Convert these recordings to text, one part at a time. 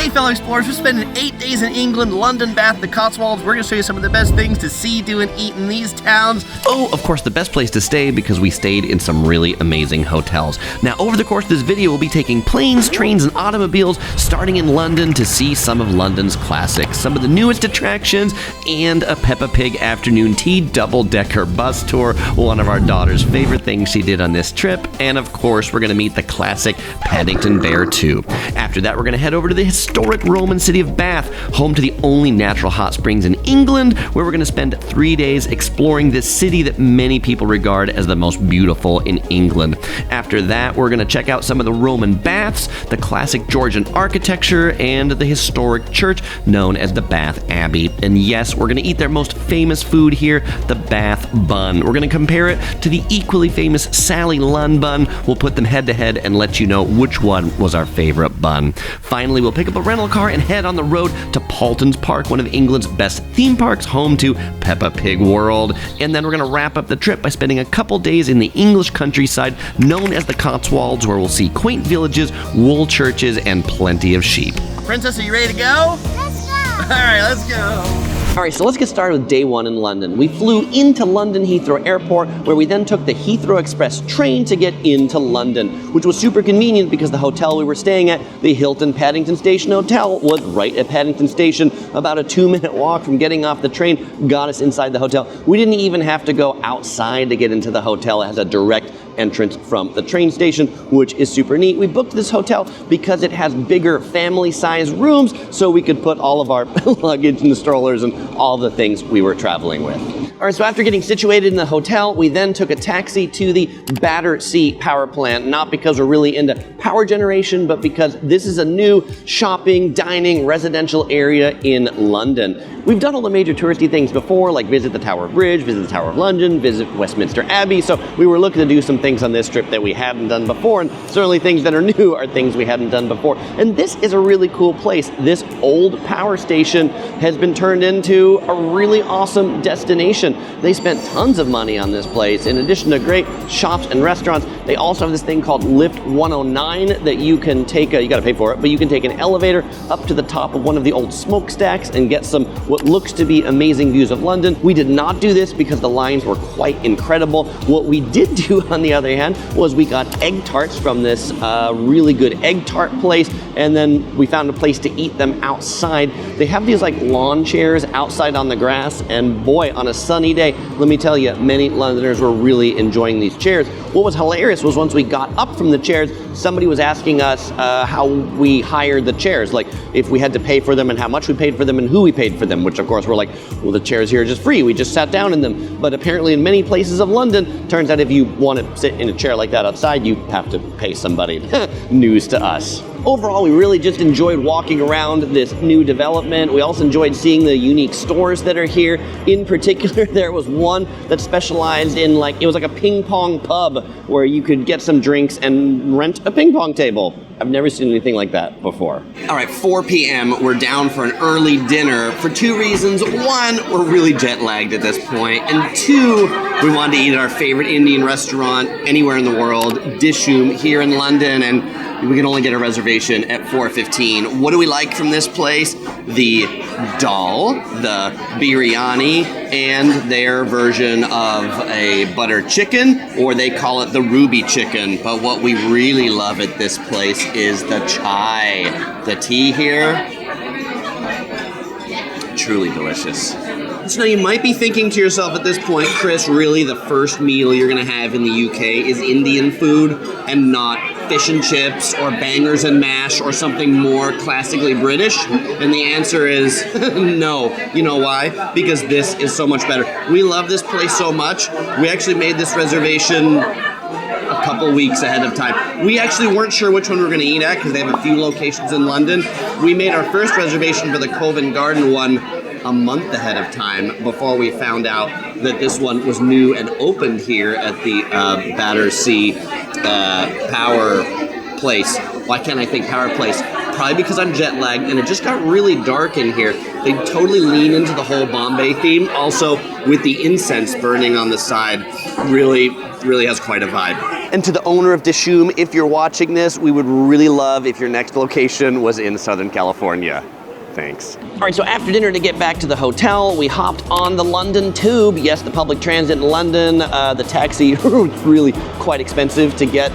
Today, fellow explorers, we're spending 8 days in England, London, Bath, the Cotswolds. We're going to show you some of the best things to see, do, and eat in these towns. Oh, of course, the best place to stay because we stayed in some really amazing hotels. Now, over the course of this video, we'll be taking planes, trains, and automobiles, starting in London to see some of London's classics, some of the newest attractions, and a Peppa Pig afternoon tea double-decker bus tour, one of our daughter's favorite things she did on this trip. And of course, we're going to meet the classic Paddington there too. After that, we're going to head over to the historic Roman city of Bath, home to the only natural hot springs in England, where we're going to spend 3 days exploring this city that many people regard as the most beautiful in England. After that, we're going to check out some of the Roman baths, the classic Georgian architecture, and the historic church known as the Bath Abbey. And yes, we're going to eat their most famous food here, the Bath Bun. We're going to compare it to the equally famous Sally Lunn bun. We'll put them head to head and let you know which one was our favorite bun. Finally, we'll pick up a rental car and head on the road to Paulton's Park, one of England's best theme parks, home to Peppa Pig World. And then we're going to wrap up the trip by spending a couple days in the English countryside known as the Cotswolds, where we'll see quaint villages, wool churches, and plenty of sheep. Princess, are you ready to go? Let's go! All right, let's go. All right, so let's get started with day one in London. We flew into London Heathrow Airport, where we then took the Heathrow Express train to get into London, which was super convenient because the hotel we were staying at, the Hilton Paddington Station Hotel, was right at Paddington Station. About a 2-minute walk from getting off the train got us inside the hotel. We didn't even have to go outside to get into the hotel. It has a direct entrance from the train station, which is super neat. We booked this hotel because it has bigger family-sized rooms, so we could put all of our luggage in the strollers and all the things we were traveling with. All right, so after getting situated in the hotel, we then took a taxi to the Battersea power plant, not because we're really into power generation, but because this is a new shopping, dining, residential area in London. We've done all the major touristy things before, like visit the Tower Bridge, visit the Tower of London, visit Westminster Abbey, so we were looking to do some things on this trip that we hadn't done before, and certainly things that are new are things we hadn't done before. And this is a really cool place. This old power station has been turned into a really awesome destination. They spent tons of money on this place. In addition to great shops and restaurants, they also have this thing called Lift 109 that you can take, you gotta pay for it, but you can take an elevator up to the top of one of the old smokestacks and get some what looks to be amazing views of London. We did not do this because the lines were quite incredible. What we did do, on the other hand, was we got egg tarts from this really good egg tart place, and then we found a place to eat them outside. They have these like lawn chairs outside on the grass, and boy, on a sunny day, let me tell you, many Londoners were really enjoying these chairs. What was hilarious was once we got up from the chairs, somebody was asking us how we hired the chairs, like if we had to pay for them and how much we paid for them and who we paid for them, which of course we're like, well, the chairs here are just free, we just sat down in them. But apparently in many places of London, turns out if you want to sit in a chair like that outside, you have to pay somebody. News to us. Overall, we really just enjoyed walking around this new development. We also enjoyed seeing the unique stores that are here. In particular, there was one that specialized in it was like a ping pong pub where you could get some drinks and rent a ping pong table. I've never seen anything like that before. All right, 4 p.m. We're down for an early dinner for 2 reasons. One, we're really jet lagged at this point. And 2, we wanted to eat at our favorite Indian restaurant anywhere in the world, Dishoom, here in London. And we can only get a reservation at 4:15. What do we like from this place? The dal, the biryani, and their version of a butter chicken, or they call it the ruby chicken. But what we really love at this place is the chai. The tea here, truly delicious. So now you might be thinking to yourself at this point, Chris, really the first meal you're going to have in the UK is Indian food and not fish and chips or bangers and mash or something more classically British? And the answer is no. You know why? Because this is so much better. We love this place so much. We actually made this reservation a couple weeks ahead of time. We actually weren't sure which one we were going to eat at because they have a few locations in London. We made our first reservation for the Covent Garden one a month ahead of time before we found out that this one was new and opened here at the Battersea Power Place. Why can't I think Power Place? probably because I'm jet lagged, and it just got really dark in here. They totally lean into the whole Bombay theme. Also, with the incense burning on the side, really has quite a vibe. And to the owner of Dishoom, if you're watching this, we would really love if your next location was in Southern California. Thanks. All right, so after dinner to get back to the hotel, we hopped on the London Tube. Yes, the public transit in London. The taxi was really quite expensive to get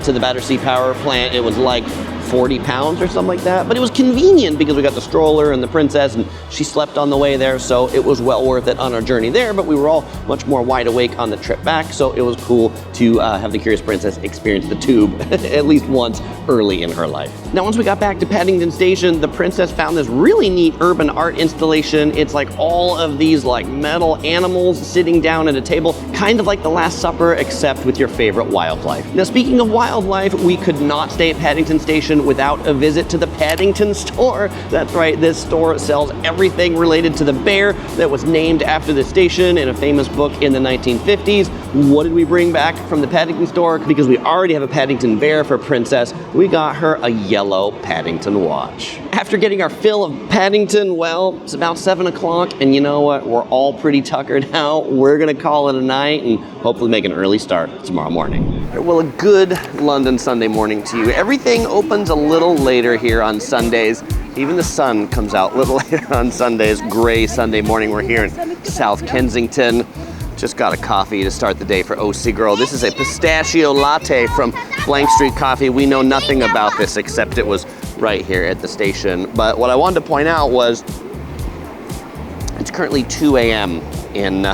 to the Battersea power plant. It was like £40 or something like that, but it was convenient because we got the stroller and the princess, and she slept on the way there, so it was well worth it on our journey there. But we were all much more wide awake on the trip back, so it was cool to have the Curious Princess experience the tube at least once early in her life. Now, once we got back to Paddington Station, the princess found this really neat urban art installation. It's like all of these like metal animals sitting down at a table, kind of like the Last Supper, except with your favorite wildlife. Now, speaking of wildlife, we could not stay at Paddington Station without a visit to the Paddington store. That's right, this store sells everything related to the bear that was named after the station in a famous book in the 1950s. What did we bring back from the Paddington store? Because we already have a Paddington bear for Princess, we got her a yellow Paddington watch. After getting our fill of Paddington, well, it's about 7 o'clock, and you know what? We're all pretty tuckered out. We're gonna call it a night and hopefully make an early start tomorrow morning. Well, a good London Sunday morning to you. Everything opens a little later here on Sundays. Even the sun comes out a little later on Sundays. Gray Sunday morning. We're here in South Kensington. Just got a coffee to start the day for OC Girl. This is a pistachio latte from Blank Street Coffee. We know nothing about this except it was right here at the station. But what I wanted to point out was it's currently 2 a.m. in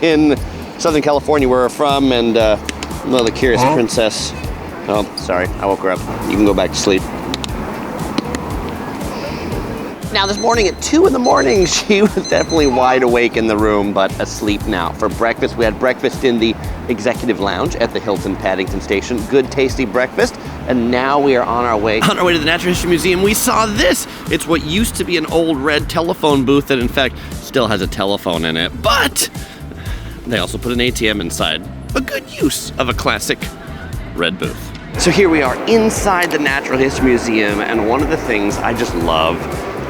in Southern California, where we're from, and the Curious Princess. Oh, sorry, I woke her up. You can go back to sleep. Now, this morning at 2 in the morning, she was definitely wide awake in the room, but asleep now. For breakfast, we had breakfast in the executive lounge at the Hilton Paddington Station. Good, tasty breakfast. And now we are on our way to the Natural History Museum. We saw this. It's what used to be an old red telephone booth that, in fact, still has a telephone in it. But they also put an ATM inside. A good use of a classic red booth. So here we are inside the Natural History Museum, and one of the things I just love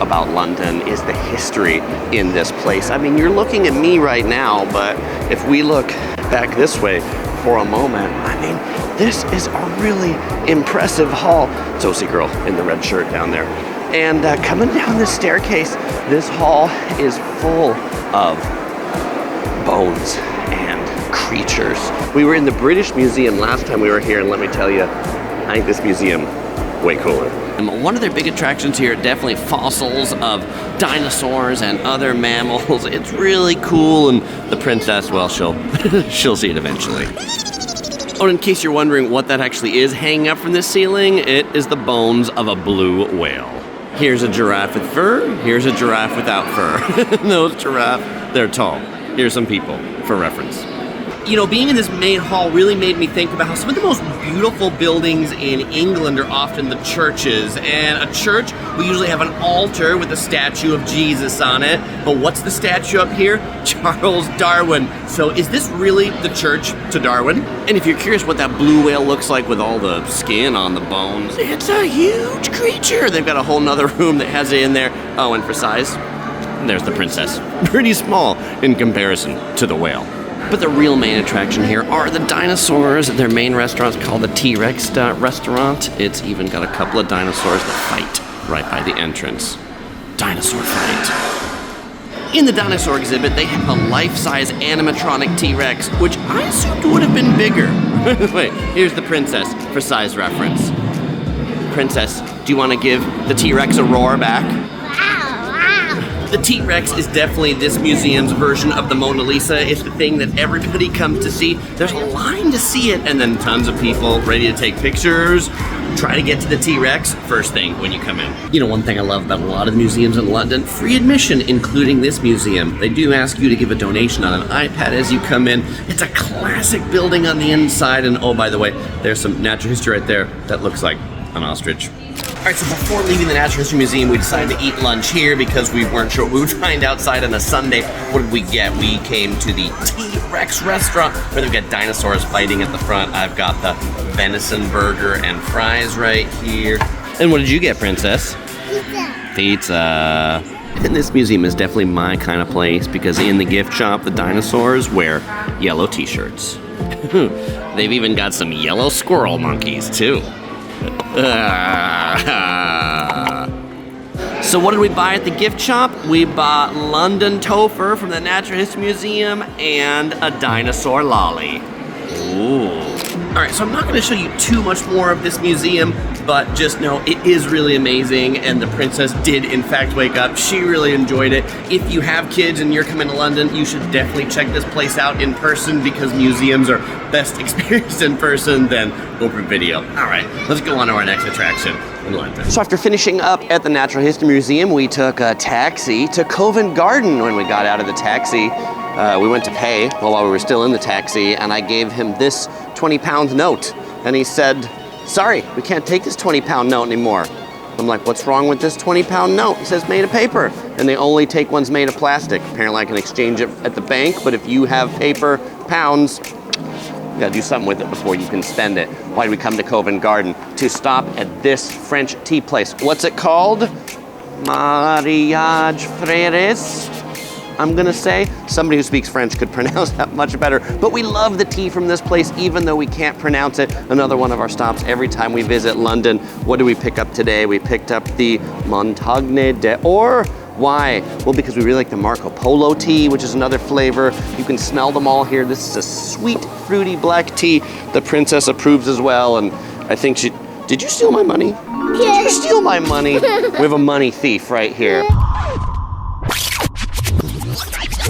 about London is the history in this place. I mean, you're looking at me right now, but if we look back this way for a moment, I mean, this is a really impressive hall. It's OC Girl in the red shirt down there. And coming down this staircase, this hall is full of bones and creatures. We were in the British Museum last time we were here, and let me tell you, I think this museum way cooler. And one of their big attractions here are definitely fossils of dinosaurs and other mammals. It's really cool, and the princess, well, she'll see it eventually. Oh, and in case you're wondering what that actually is hanging up from the ceiling, it is the bones of a blue whale. Here's a giraffe with fur, here's a giraffe without fur. Those giraffes, they're tall. Here's some people for reference. You know, being in this main hall really made me think about how some of the most beautiful buildings in England are often the churches. And a church, we usually have an altar with a statue of Jesus on it. But what's the statue up here? Charles Darwin. So is this really the church to Darwin? And if you're curious what that blue whale looks like with all the skin on the bones, it's a huge creature. They've got a whole nother room that has it in there. Oh, and for size, there's the princess. Pretty small in comparison to the whale. But the real main attraction here are the dinosaurs. Their main restaurant's called the T-Rex restaurant. It's even got a couple of dinosaurs that fight right by the entrance. Dinosaur fight. In the dinosaur exhibit, they have a life-size animatronic T-Rex, which I assumed would have been bigger. Wait, here's the princess for size reference. Princess, do you want to give the T-Rex a roar back? The T-Rex is definitely this museum's version of the Mona Lisa. It's the thing that everybody comes to see. There's a line to see it, and then tons of people ready to take pictures. Try to get to the T-Rex first thing when you come in. You know, one thing I love about a lot of the museums in London, free admission, including this museum. They do ask you to give a donation on an iPad as you come in. It's a classic building on the inside, and oh, by the way, there's some natural history right there that looks like an ostrich. All right, so before leaving the Natural History Museum, we decided to eat lunch here because we weren't sure what we would find outside on a Sunday. What did we get? We came to the T-Rex restaurant where they've got dinosaurs fighting at the front. I've got the venison burger and fries right here. And what did you get, Princess? Pizza. Pizza. And this museum is definitely my kind of place because in the gift shop, the dinosaurs wear yellow t-shirts. They've even got some yellow squirrel monkeys, too. So what did we buy at the gift shop? We bought London Topher from the Natural History Museum and a dinosaur lolly. Ooh. All right, so I'm not going to show you too much more of this museum, but just know it is really amazing, and the princess did in fact wake up. She really enjoyed it. If you have kids and you're coming to London, you should definitely check this place out in person because museums are best experienced in person than over video. All right, let's go on to our next attraction in London. So after finishing up at the Natural History Museum, we took a taxi to Covent Garden. When we got out of the taxi, we went to pay while we were still in the taxi, and I gave him this 20-pound note. And he said, sorry, we can't take this 20-pound note anymore. I'm like, what's wrong with this 20-pound note? He says, made of paper. And they only take ones made of plastic. Apparently I can exchange it at the bank, but if you have paper pounds, you gotta do something with it before you can spend it. Why did we come to Covent Garden? To stop at this French tea place. What's it called? Mariage Freres, I'm gonna say. Somebody who speaks French could pronounce that much better. But we love the tea from this place, even though we can't pronounce it. Another one of our stops every time we visit London. What did we pick up today? We picked up the Montagne d'Or. Why? Well, because we really like the Marco Polo tea, which is another flavor. You can smell them all here. This is a sweet, fruity black tea. The princess approves as well, and I think she... Did you steal my money? Did you steal my money? We have a money thief right here.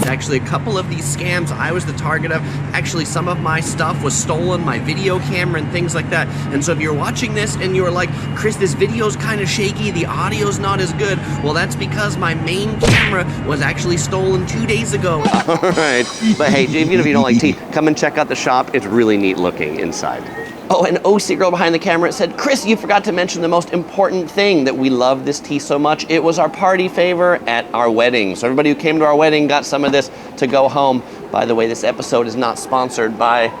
Actually, a couple of these scams I was the target of. Actually, some of my stuff was stolen, my video camera and things like that. And so if you're watching this and you're like, Chris, this video's kind of shaky, the audio's not as good, well, that's because my main camera was actually stolen 2 days ago. All right, but hey, even if you don't like tea, come and check out the shop. It's really neat looking inside. Oh, and OC girl behind the camera said, Chris, you forgot to mention the most important thing, that we love this tea so much. It was our party favor at our wedding. So everybody who came to our wedding got some of this to go home. By the way, this episode is not sponsored by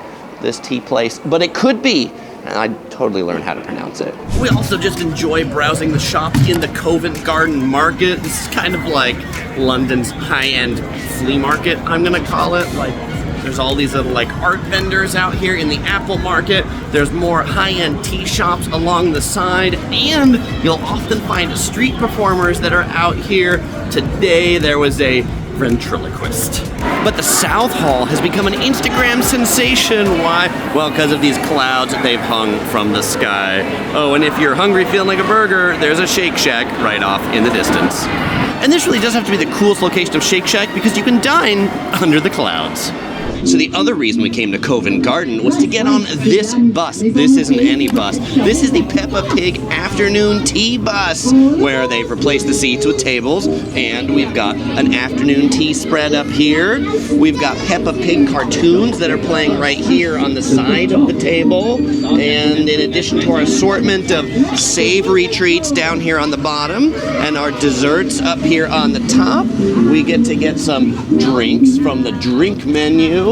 this tea place, but it could be. And I totally learned how to pronounce it. We also just enjoy browsing the shop in the Covent Garden Market. This is kind of like London's high-end flea market, I'm gonna call it. Like, there's all these little like art vendors out here in the Apple Market. There's more high-end tea shops along the side, and you'll often find street performers that are out here. Today there was a ventriloquist. But the South Hall has become an Instagram sensation. Why? Well, because of these clouds that they've hung from the sky. Oh, and if you're hungry feeling like a burger, there's a Shake Shack right off in the distance. And this really does have to be the coolest location of Shake Shack because you can dine under the clouds. So the other reason we came to Covent Garden was to get on this bus. This isn't any bus. This is the Peppa Pig afternoon tea bus, where they've replaced the seats with tables, and we've got an afternoon tea spread up here. We've got Peppa Pig cartoons that are playing right here on the side of the table, and in addition to our assortment of savory treats down here on the bottom, and our desserts up here on the top, we get to get some drinks from the drink menu.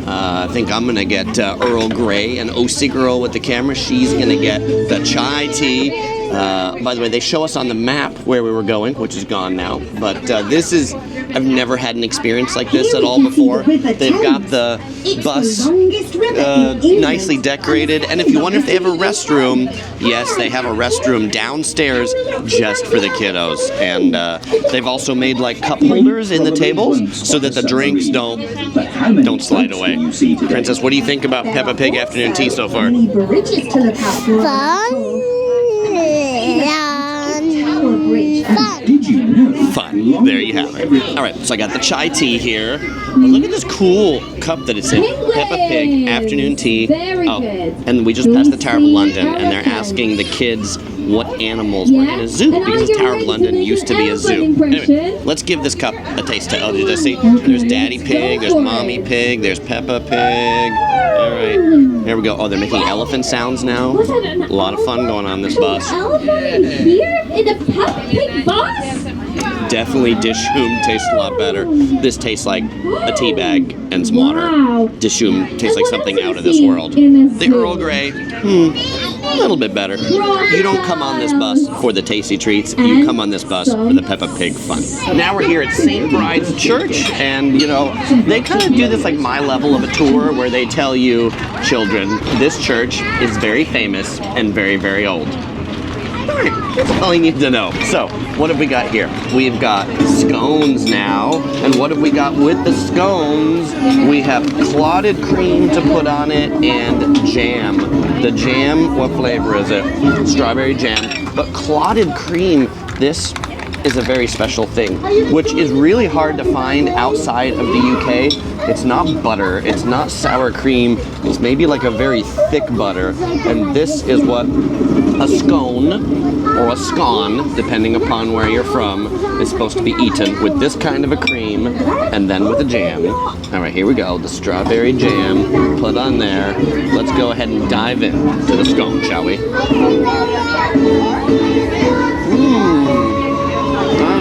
I think I'm gonna get Earl Grey, and OC girl with the camera, she's gonna get the chai tea. By the way, they show us on the map where we were going, which is gone now, but this is, I've never had an experience like this at all before. They've got the bus nicely decorated, and if you wonder if they have a restroom, yes, they have a restroom downstairs just for the kiddos, and they've also made like cup holders in the tables so that the drinks don't slide away. Princess, what do you think about Peppa Pig afternoon tea so far? Fun. There you have it. All right, so I got the chai tea here. Oh, look at this cool cup that it's in. Peppa Pig afternoon tea. Oh, and we just passed the Tower of London, and they're asking the kids what animals were in a zoo, because the Tower of London used to be a zoo. Anyway, let's give this cup a taste. Oh, did I see? There's Daddy Pig, there's Mommy Pig, there's Peppa Pig. All right, here we go. Oh, they're making elephant sounds now. A lot of fun going on this bus. Here in the Peppa Pig bus? Definitely Dishoom tastes a lot better. This tastes like a tea bag and some water. Dishoom tastes like something out of this world. The Earl Grey, A little bit better. You don't come on this bus for the tasty treats. You come on this bus for the Peppa Pig fun. Now we're here at St. Bride's Church, and you know, they kind of do this like my level of a tour where they tell you, children, this church is very famous and very, very old. Alright, that's all you need to know. So, what have we got here? We've got scones now, and what have we got with the scones? We have clotted cream to put on it and jam. The jam, what flavor is it? Strawberry jam. But clotted cream, this is a very special thing, which is really hard to find outside of the UK. It's not butter, it's not sour cream, it's maybe like a very thick butter, and this is what a scone, or a scone, depending upon where you're from, is supposed to be eaten with this kind of a cream, and then with a jam. All right, here we go, the strawberry jam, put on there. Let's go ahead and dive in to the scone, shall we?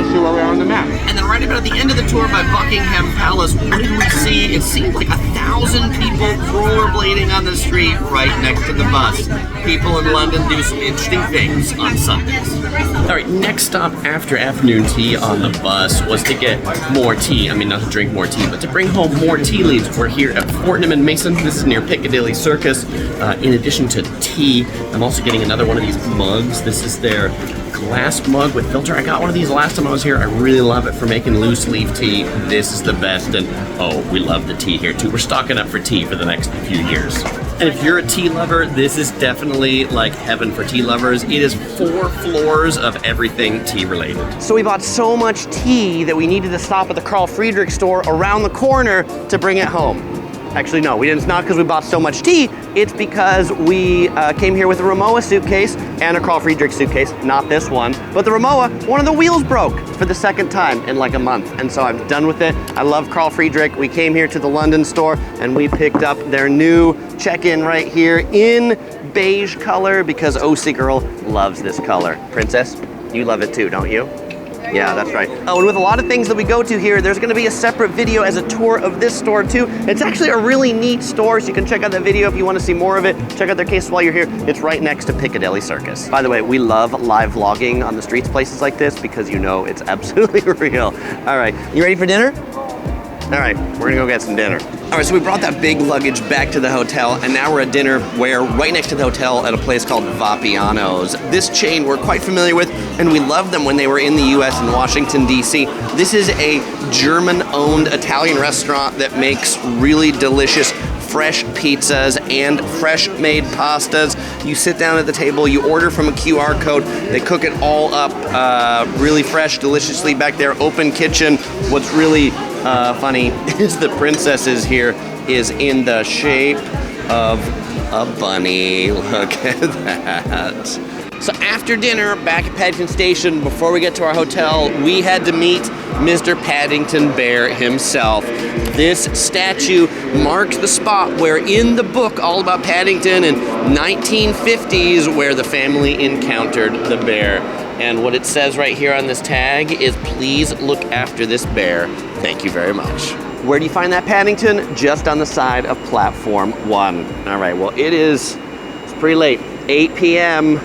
See where we are on the map. And then right about at the end of the tour by Buckingham Palace, what did we see? It seemed like 1,000 people rollerblading on the street right next to the bus. People in London do some interesting things on Sundays. All right, next stop after afternoon tea on the bus was to get more tea. I mean, not to drink more tea, but to bring home more tea leaves. We're here at Fortnum and Mason. This is near Piccadilly Circus. In addition to tea, I'm also getting another one of these mugs. This is their glass mug with filter. I got one of these last time I was here. I really love it for making loose leaf tea. This is the best, and oh, we love the tea here too. We're stocking up for tea for the next few years. And if you're a tea lover, this is definitely like heaven for tea lovers. It is 4 floors of everything tea related. So we bought so much tea that we needed to stop at the Carl Friedrik store around the corner to bring it home. Actually, no, we didn't. It's not because we bought so much tea. It's because we came here with a Rimowa suitcase and a Carl Friedrik suitcase. Not this one, but the Rimowa, one of the wheels broke for the second time in like a month. And so I'm done with it. I love Carl Friedrik. We came here to the London store and we picked up their new check-in right here in beige color because OC Girl loves this color. Princess, you love it too, don't you? Yeah, that's right. Oh, and with a lot of things that we go to here, there's gonna be a separate video as a tour of this store too. It's actually a really neat store, so you can check out that video if you wanna see more of it. Check out their cases while you're here. It's right next to Piccadilly Circus. By the way, we love live vlogging on the streets, places like this, because you know it's absolutely real. All right, you ready for dinner? All right, we're gonna go get some dinner. All right, so we brought that big luggage back to the hotel, and now we're at dinner where right next to the hotel at a place called Vapiano's. This chain we're quite familiar with, and we loved them when they were in the US in Washington, DC. This is a German-owned Italian restaurant that makes really delicious fresh pizzas and fresh-made pastas. You sit down at the table, you order from a QR code, they cook it all up really fresh, deliciously back there, open kitchen. What's really funny is the princesses here is in the shape of a bunny. Look at that. So after dinner, back at Paddington Station, before we get to our hotel, we had to meet Mr. Paddington Bear himself. This statue marks the spot where in the book all about Paddington in 1950s where the family encountered the bear. And what it says right here on this tag is, please look after this bear. Thank you very much. Where do you find that Paddington? Just on the side of platform 1. All right, well it's pretty late, 8 p.m.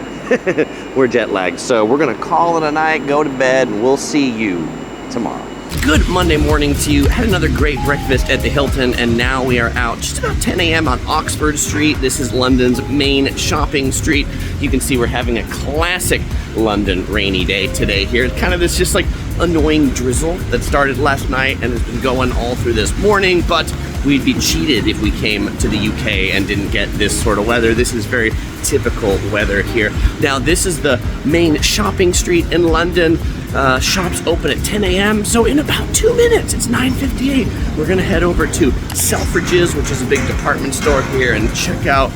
We're jet lagged, so we're gonna call it a night, go to bed, and we'll see you tomorrow. Good Monday morning to you. Had another great breakfast at the Hilton, and now we are out just about 10 a.m. on Oxford Street. This is London's main shopping street. You can see we're having a classic London rainy day today here. It's kind of this just like annoying drizzle that started last night and has been going all through this morning, but we'd be cheated if we came to the UK and didn't get this sort of weather. This is very typical weather here. Now, this is the main shopping street in London. Shops open at 10 a.m., so in about 2 minutes, it's 9:58. We're gonna head over to Selfridges, which is a big department store here, and check out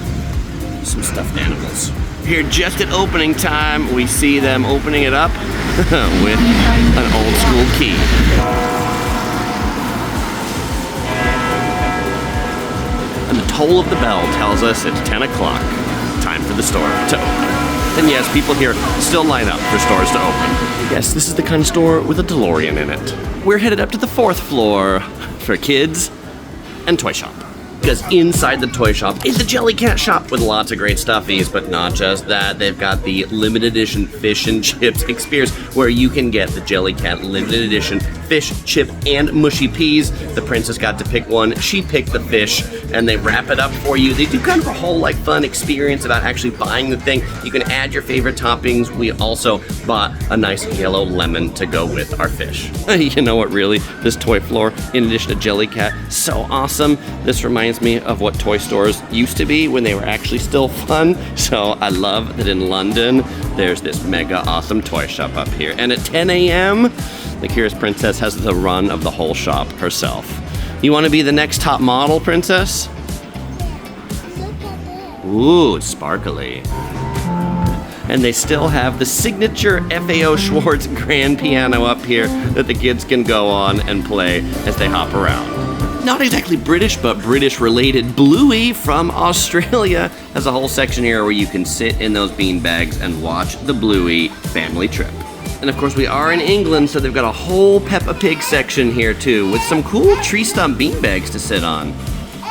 some stuffed animals. Here just at opening time, we see them opening it up with an old school key. And the toll of the bell tells us it's 10 o'clock. Time for the store to open. And yes, people here still line up for stores to open. Yes, this is the kind of store with a DeLorean in it. We're headed up to the 4th floor for kids and toy shop. because inside the toy shop is the Jellycat shop with lots of great stuffies, but not just that. They've got the limited edition fish and chips experience where you can get the Jellycat limited edition fish, chip, and mushy peas. The princess got to pick one. She picked the fish, and they wrap it up for you. They do kind of a whole like fun experience about actually buying the thing. You can add your favorite toppings. We also bought a nice yellow lemon to go with our fish. You know what, really? This toy floor, in addition to Jellycat, so awesome. This reminds me of what toy stores used to be when they were actually still fun. So I love that in London, there's this mega awesome toy shop up here. And at 10 a.m., the Curious Princess has the run of the whole shop herself. You want to be the next top model, Princess? Ooh, it's sparkly. And they still have the signature FAO Schwartz grand piano up here that the kids can go on and play as they hop around. Not exactly British, but British-related. Bluey from Australia has a whole section here where you can sit in those bean bags and watch the Bluey family trip. And of course we are in England, so they've got a whole Peppa Pig section here too, with some cool tree stump bean bags to sit on.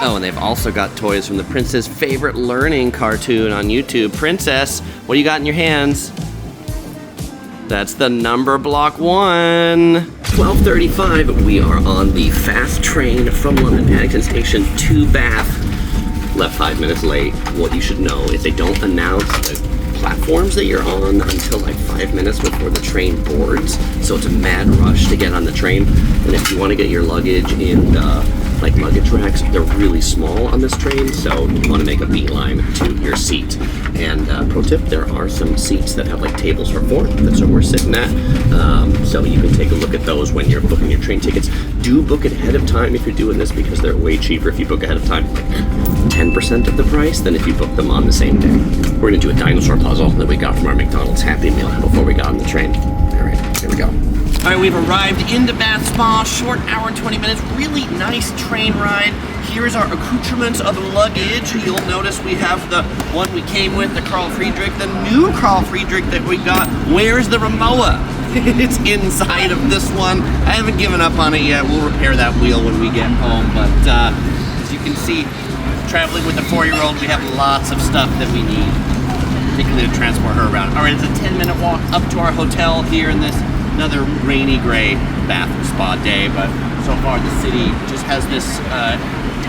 Oh, and they've also got toys from the Princess' favorite learning cartoon on YouTube. Princess, what do you got in your hands? That's the number block 1. 12:35, we are on the fast train from London Paddington Station to Bath. Left 5 minutes late. What you should know is they don't announce the platforms that you're on until like 5 minutes before the train boards. So it's a mad rush to get on the train. And if you want to get your luggage in the like luggage racks, they're really small on this train, so you want to make a beeline to your seat. And pro tip, there are some seats that have like tables for 4. That's where we're sitting at. So you can take a look at those when you're booking your train tickets. Do book it ahead of time if you're doing this, because they're way cheaper if you book ahead of time, like 10% of the price than if you book them on the same day. We're gonna do a dinosaur puzzle that we got from our McDonald's Happy Meal before we got on the train. All right, here we go. All right, we've arrived into Bath Spa, short hour and 20 minutes, really nice train ride. Here's our accoutrements of luggage. You'll notice we have the one we came with, the Carl Friedrik, the new Carl Friedrik that we got. Where's the Rimowa? It's inside of this one. I haven't given up on it yet. We'll repair that wheel when we get home, but as you can see, traveling with a 4-year-old, we have lots of stuff that we need, particularly to transport her around. All right, it's a 10-minute walk up to our hotel here in this another rainy gray Bath Spa day, but so far the city just has this,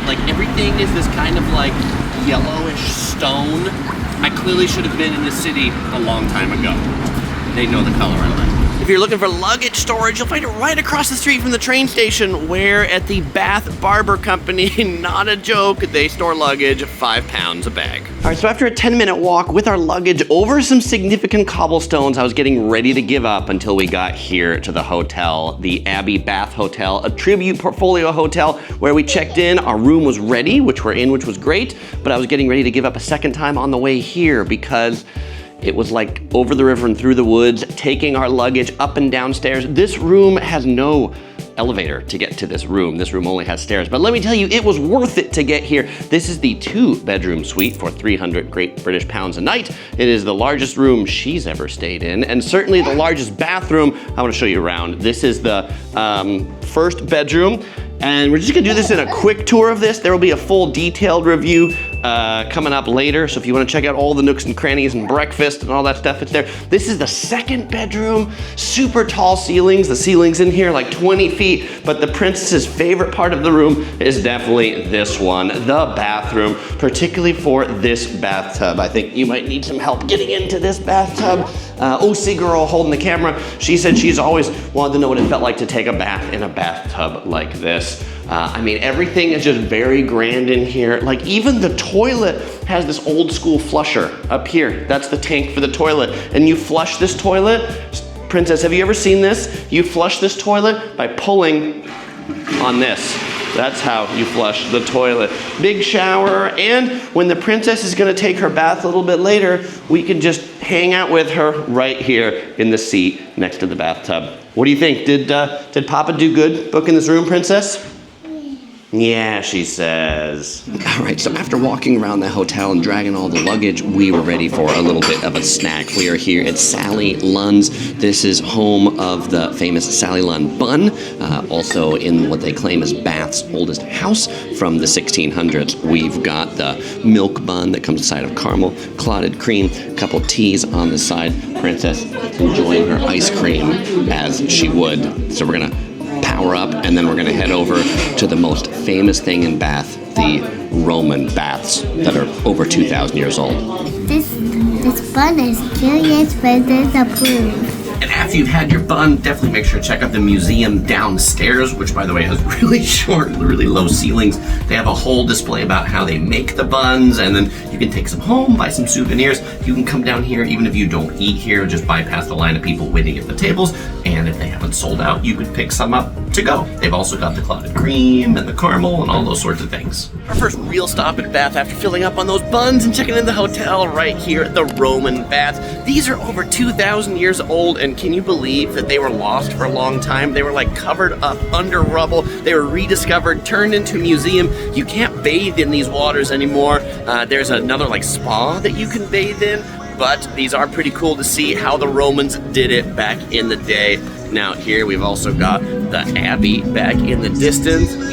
like everything is this kind of like yellowish stone. I clearly should have been in the city a long time ago. They know the color I like. If you're looking for luggage storage, you'll find it right across the street from the train station, where at the Bath Barber Company, not a joke, they store luggage £5 a bag. All right, so after a 10-minute walk with our luggage over some significant cobblestones, I was getting ready to give up until we got here to the hotel, the Abbey Bath Hotel, a tribute portfolio hotel where we checked in. Our room was ready, which we're in, which was great, but I was getting ready to give up a second time on the way here because it was like over the river and through the woods, taking our luggage up and downstairs. This room has no elevator to get to this room. This room only has stairs, but let me tell you, it was worth it to get here. This is the 2-bedroom suite for 300 Great British pounds a night. It is the largest room she's ever stayed in, and certainly the largest bathroom. I want to show you around. This is the first bedroom, and we're just gonna do this in a quick tour of this. There will be a full detailed review coming up later, so if you want to check out all the nooks and crannies and breakfast and all that stuff, it's there. This is the second bedroom, super tall ceilings. The ceilings in here like 20 feet, but the princess's favorite part of the room is definitely this one, the bathroom, particularly for this bathtub. I think you might need some help getting into this bathtub. OC girl holding the camera, she said she's always wanted to know what it felt like to take a bath in a bathtub like this. I mean, everything is just very grand in here. Like even the toilet has this old school flusher up here. That's the tank for the toilet. And you flush this toilet. Princess, have you ever seen this? You flush this toilet by pulling on this. That's how you flush the toilet. Big shower, and when the princess is gonna take her bath a little bit later, we can just hang out with her right here in the seat next to the bathtub. What do you think? Did Papa do good booking this room, Princess? Yeah, she says. All right, so after walking around the hotel and dragging all the luggage, we were ready for a little bit of a snack. We are here at Sally Lunn's. This is home of the famous Sally Lunn bun, also in what they claim is Bath's oldest house from the 1600s. We've got the milk bun that comes inside of caramel, clotted cream, a couple teas on the side. Princess enjoying her ice cream as she would. So we're gonna power up, and then we're going to head over to the most famous thing in Bath, the Roman baths that are over 2,000 years old. This bun is curious, but it's approved. And after you've had your bun, definitely make sure to check out the museum downstairs, which, by the way, has really short, really low ceilings. They have a whole display about how they make the buns, and then you can take some home, buy some souvenirs. You can come down here, even if you don't eat here, just bypass the line of people waiting at the tables, and if they haven't sold out, you could pick some up to go. They've also got the clotted cream and the caramel and all those sorts of things. Our first real stop at Bath after filling up on those buns and checking in the hotel right here at the Roman baths. These are over 2,000 years old, and can you believe that they were lost for a long time? They were like covered up under rubble. They were rediscovered, turned into a museum. You can't bathe in these waters anymore. There's another like spa that you can bathe in, but these are pretty cool to see how the Romans did it back in the day. Now here we've also got the Abbey back in the distance. And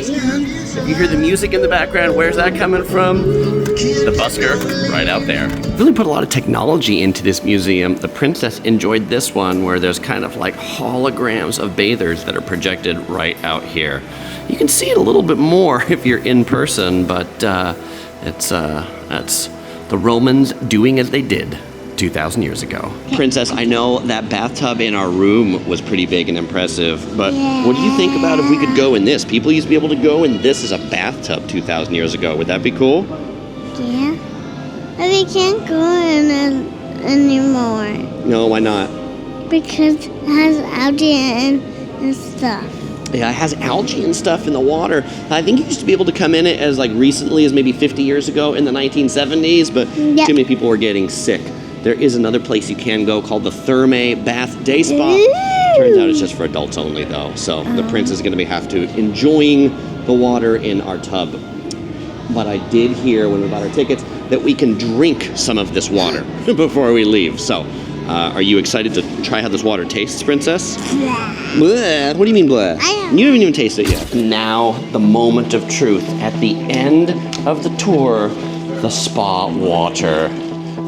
if you hear the music in the background, where's that coming from? The busker right out there. Really put a lot of technology into this museum. The princess enjoyed this one where there's kind of like holograms of bathers that are projected right out here. You can see it a little bit more if you're in person, but that's the Romans doing as they did 2,000 years ago. Princess, I know that bathtub in our room was pretty big and impressive, but what do you think about if we could go in this? People used to be able to go in this as a bathtub 2,000 years ago. Would that be cool? Yeah. But we can't go in it anymore. No, why not? Because it has algae and stuff. Yeah, it has algae and stuff in the water. I think you used to be able to come in it as like recently as maybe 50 years ago in the 1970s, but too many people were getting sick. There is another place you can go called the Thermae Bath Day Spa. Turns out it's just for adults only though, so the prince is going to have to enjoying the water in our tub. But I did hear when we bought our tickets that we can drink some of this water before we leave. So, are you excited to try how this water tastes, Princess? Bleh. What do you mean, bleh? You haven't even tasted it yet. Now, the moment of truth. At the end of the tour, the spa water.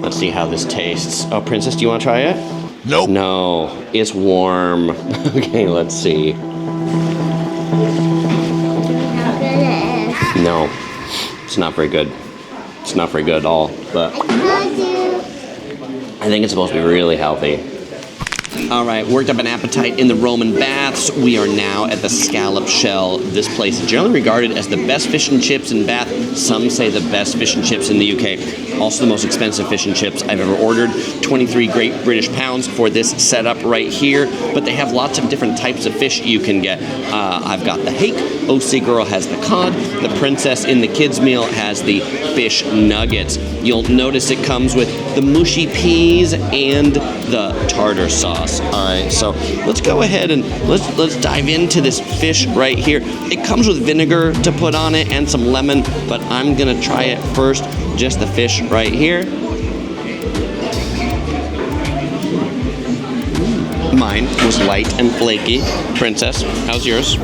Let's see how this tastes. Oh, Princess, do you want to try it? Nope. No, it's warm. Okay, let's see. How good it is. No, it's not very good. It's not very good at all, but I think it's supposed to be really healthy. All right, worked up an appetite in the Roman baths. We are now at the Scallop Shell. This place is generally regarded as the best fish and chips in Bath. Some say the best fish and chips in the UK. Also the most expensive fish and chips I've ever ordered. 23 Great British pounds for this setup right here. But they have lots of different types of fish you can get. I've got the hake. OC Girl has the cod. The princess in the kids' meal has the fish nuggets. You'll notice it comes with the mushy peas and the tartar sauce. All right, so let's go ahead and let's dive into this fish right here. It comes with vinegar to put on it and some lemon, but I'm gonna try it first, just the fish right here. Mine was light and flaky. Princess, how's yours?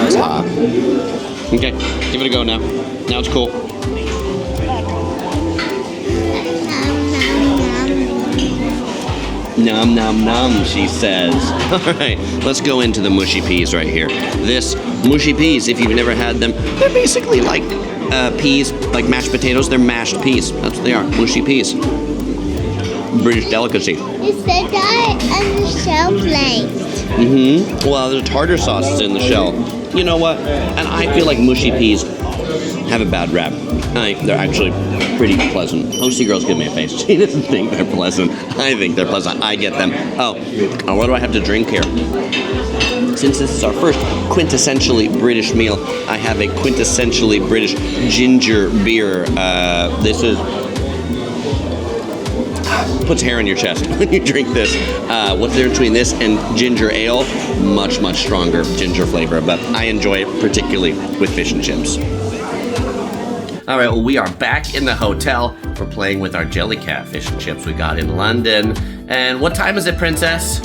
It's hot. Okay, give it a go now. Now it's cool. Nom nom nom, she says. All right, let's go into the mushy peas right here. This mushy peas, if you've never had them, they're basically like peas, like mashed potatoes. They're mashed peas. That's what they are, mushy peas. British delicacy. You said that on the shell plate. Well, the tartar sauce is in the shell. You know what? And I feel like mushy peas have a bad rap. They're actually pretty pleasant. OC Girl's giving me a face. She doesn't think they're pleasant. I think they're pleasant. I get them. Oh, what do I have to drink here? Since this is our first quintessentially British meal, I have a quintessentially British ginger beer. This is puts hair on your chest when you drink this. What's the difference between this and ginger ale? Much, much stronger ginger flavor, but I enjoy it particularly with fish and chips. All right, well, we are back in the hotel. We're playing with our Jellycat fish and chips we got in London. And what time is it, Princess?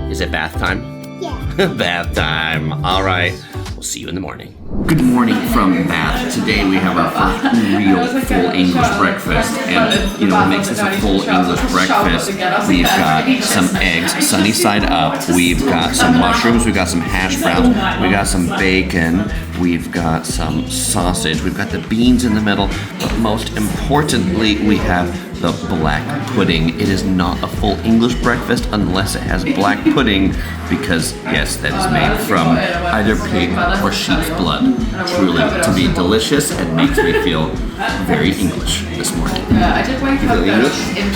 Is it bath time? Yeah. Bath time. All right. We'll see you in the morning. Good morning from Bath. Today we have our first real full English breakfast. And you know what makes this a full English breakfast? We've got some eggs, sunny side up. We've got some mushrooms. We've got some hash browns. We've got some bacon. We've got some sausage. We've got the beans in the middle. But most importantly, we have the black pudding. It is not a full English breakfast unless it has black pudding, because yes, that is made from either pig or sheep's blood. Truly, to be delicious and makes me feel very English this morning. I did wake up in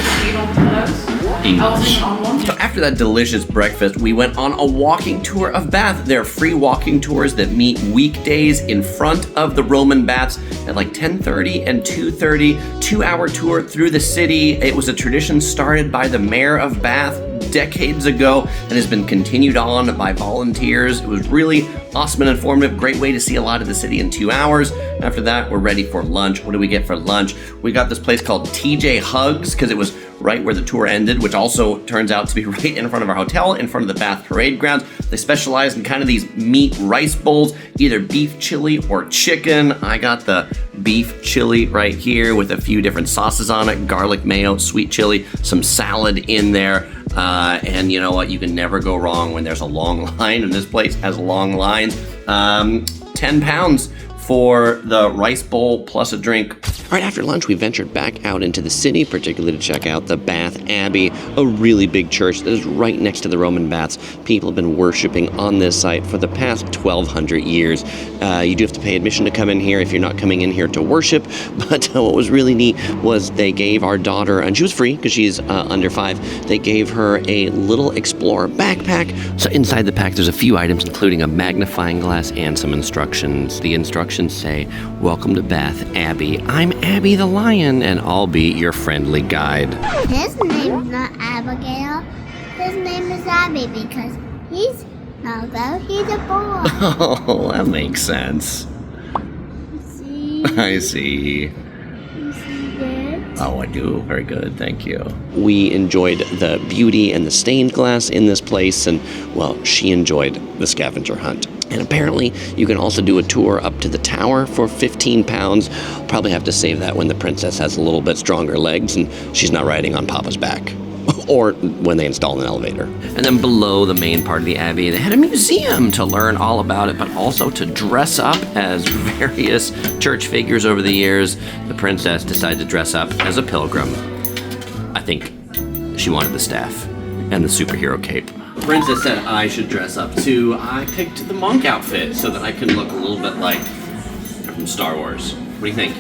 English. So after that delicious breakfast, we went on a walking tour of Bath. There are free walking tours that meet weekdays in front of the Roman baths at like 10:30 and 2:30. 2-hour tour through the city. It was a tradition started by the mayor of Bath decades ago and has been continued on by volunteers. It was really awesome and informative. Great way to see a lot of the city in 2 hours. After that, we're ready for lunch. What do we get for lunch? We got this place called TJ Hugs because it was right where the tour ended, which also turns out to be right in front of our hotel, in front of the Bath Parade grounds. They specialize in kind of these meat rice bowls, either beef chili or chicken. I got the beef chili right here with a few different sauces on it, garlic mayo, sweet chili, some salad in there. And you know what? You can never go wrong when there's a long line, and this place has long lines. 10 pounds for the rice bowl plus a drink. All right, after lunch, we ventured back out into the city, particularly to check out the Bath Abbey, a really big church that is right next to the Roman baths. People have been worshiping on this site for the past 1,200 years. You do have to pay admission to come in here if you're not coming in here to worship, but what was really neat was they gave our daughter, and she was free because she's under 5, they gave her a little Explorer backpack. So inside the pack, there's a few items, including a magnifying glass and some instructions. The instructions say, "Welcome to Bath Abbey. I'm Abby the Lion, and I'll be your friendly guide." His name's not Abigail. His name is Abby because he's not though. He's a boy. Oh, that makes sense. See? I see. You see that? Oh, I do. Very good. Thank you. We enjoyed the beauty and the stained glass in this place, and, well, she enjoyed the scavenger hunt. And apparently, you can also do a tour up to the tower for £15. Probably have to save that when the princess has a little bit stronger legs and she's not riding on Papa's back. Or when they install an elevator. And then below the main part of the Abbey, they had a museum to learn all about it, but also to dress up as various church figures over the years. The princess decided to dress up as a pilgrim. I think she wanted the staff and the superhero cape. The princess said I should dress up too. I picked the monk outfit so that I can look a little bit like from Star Wars. What do you think?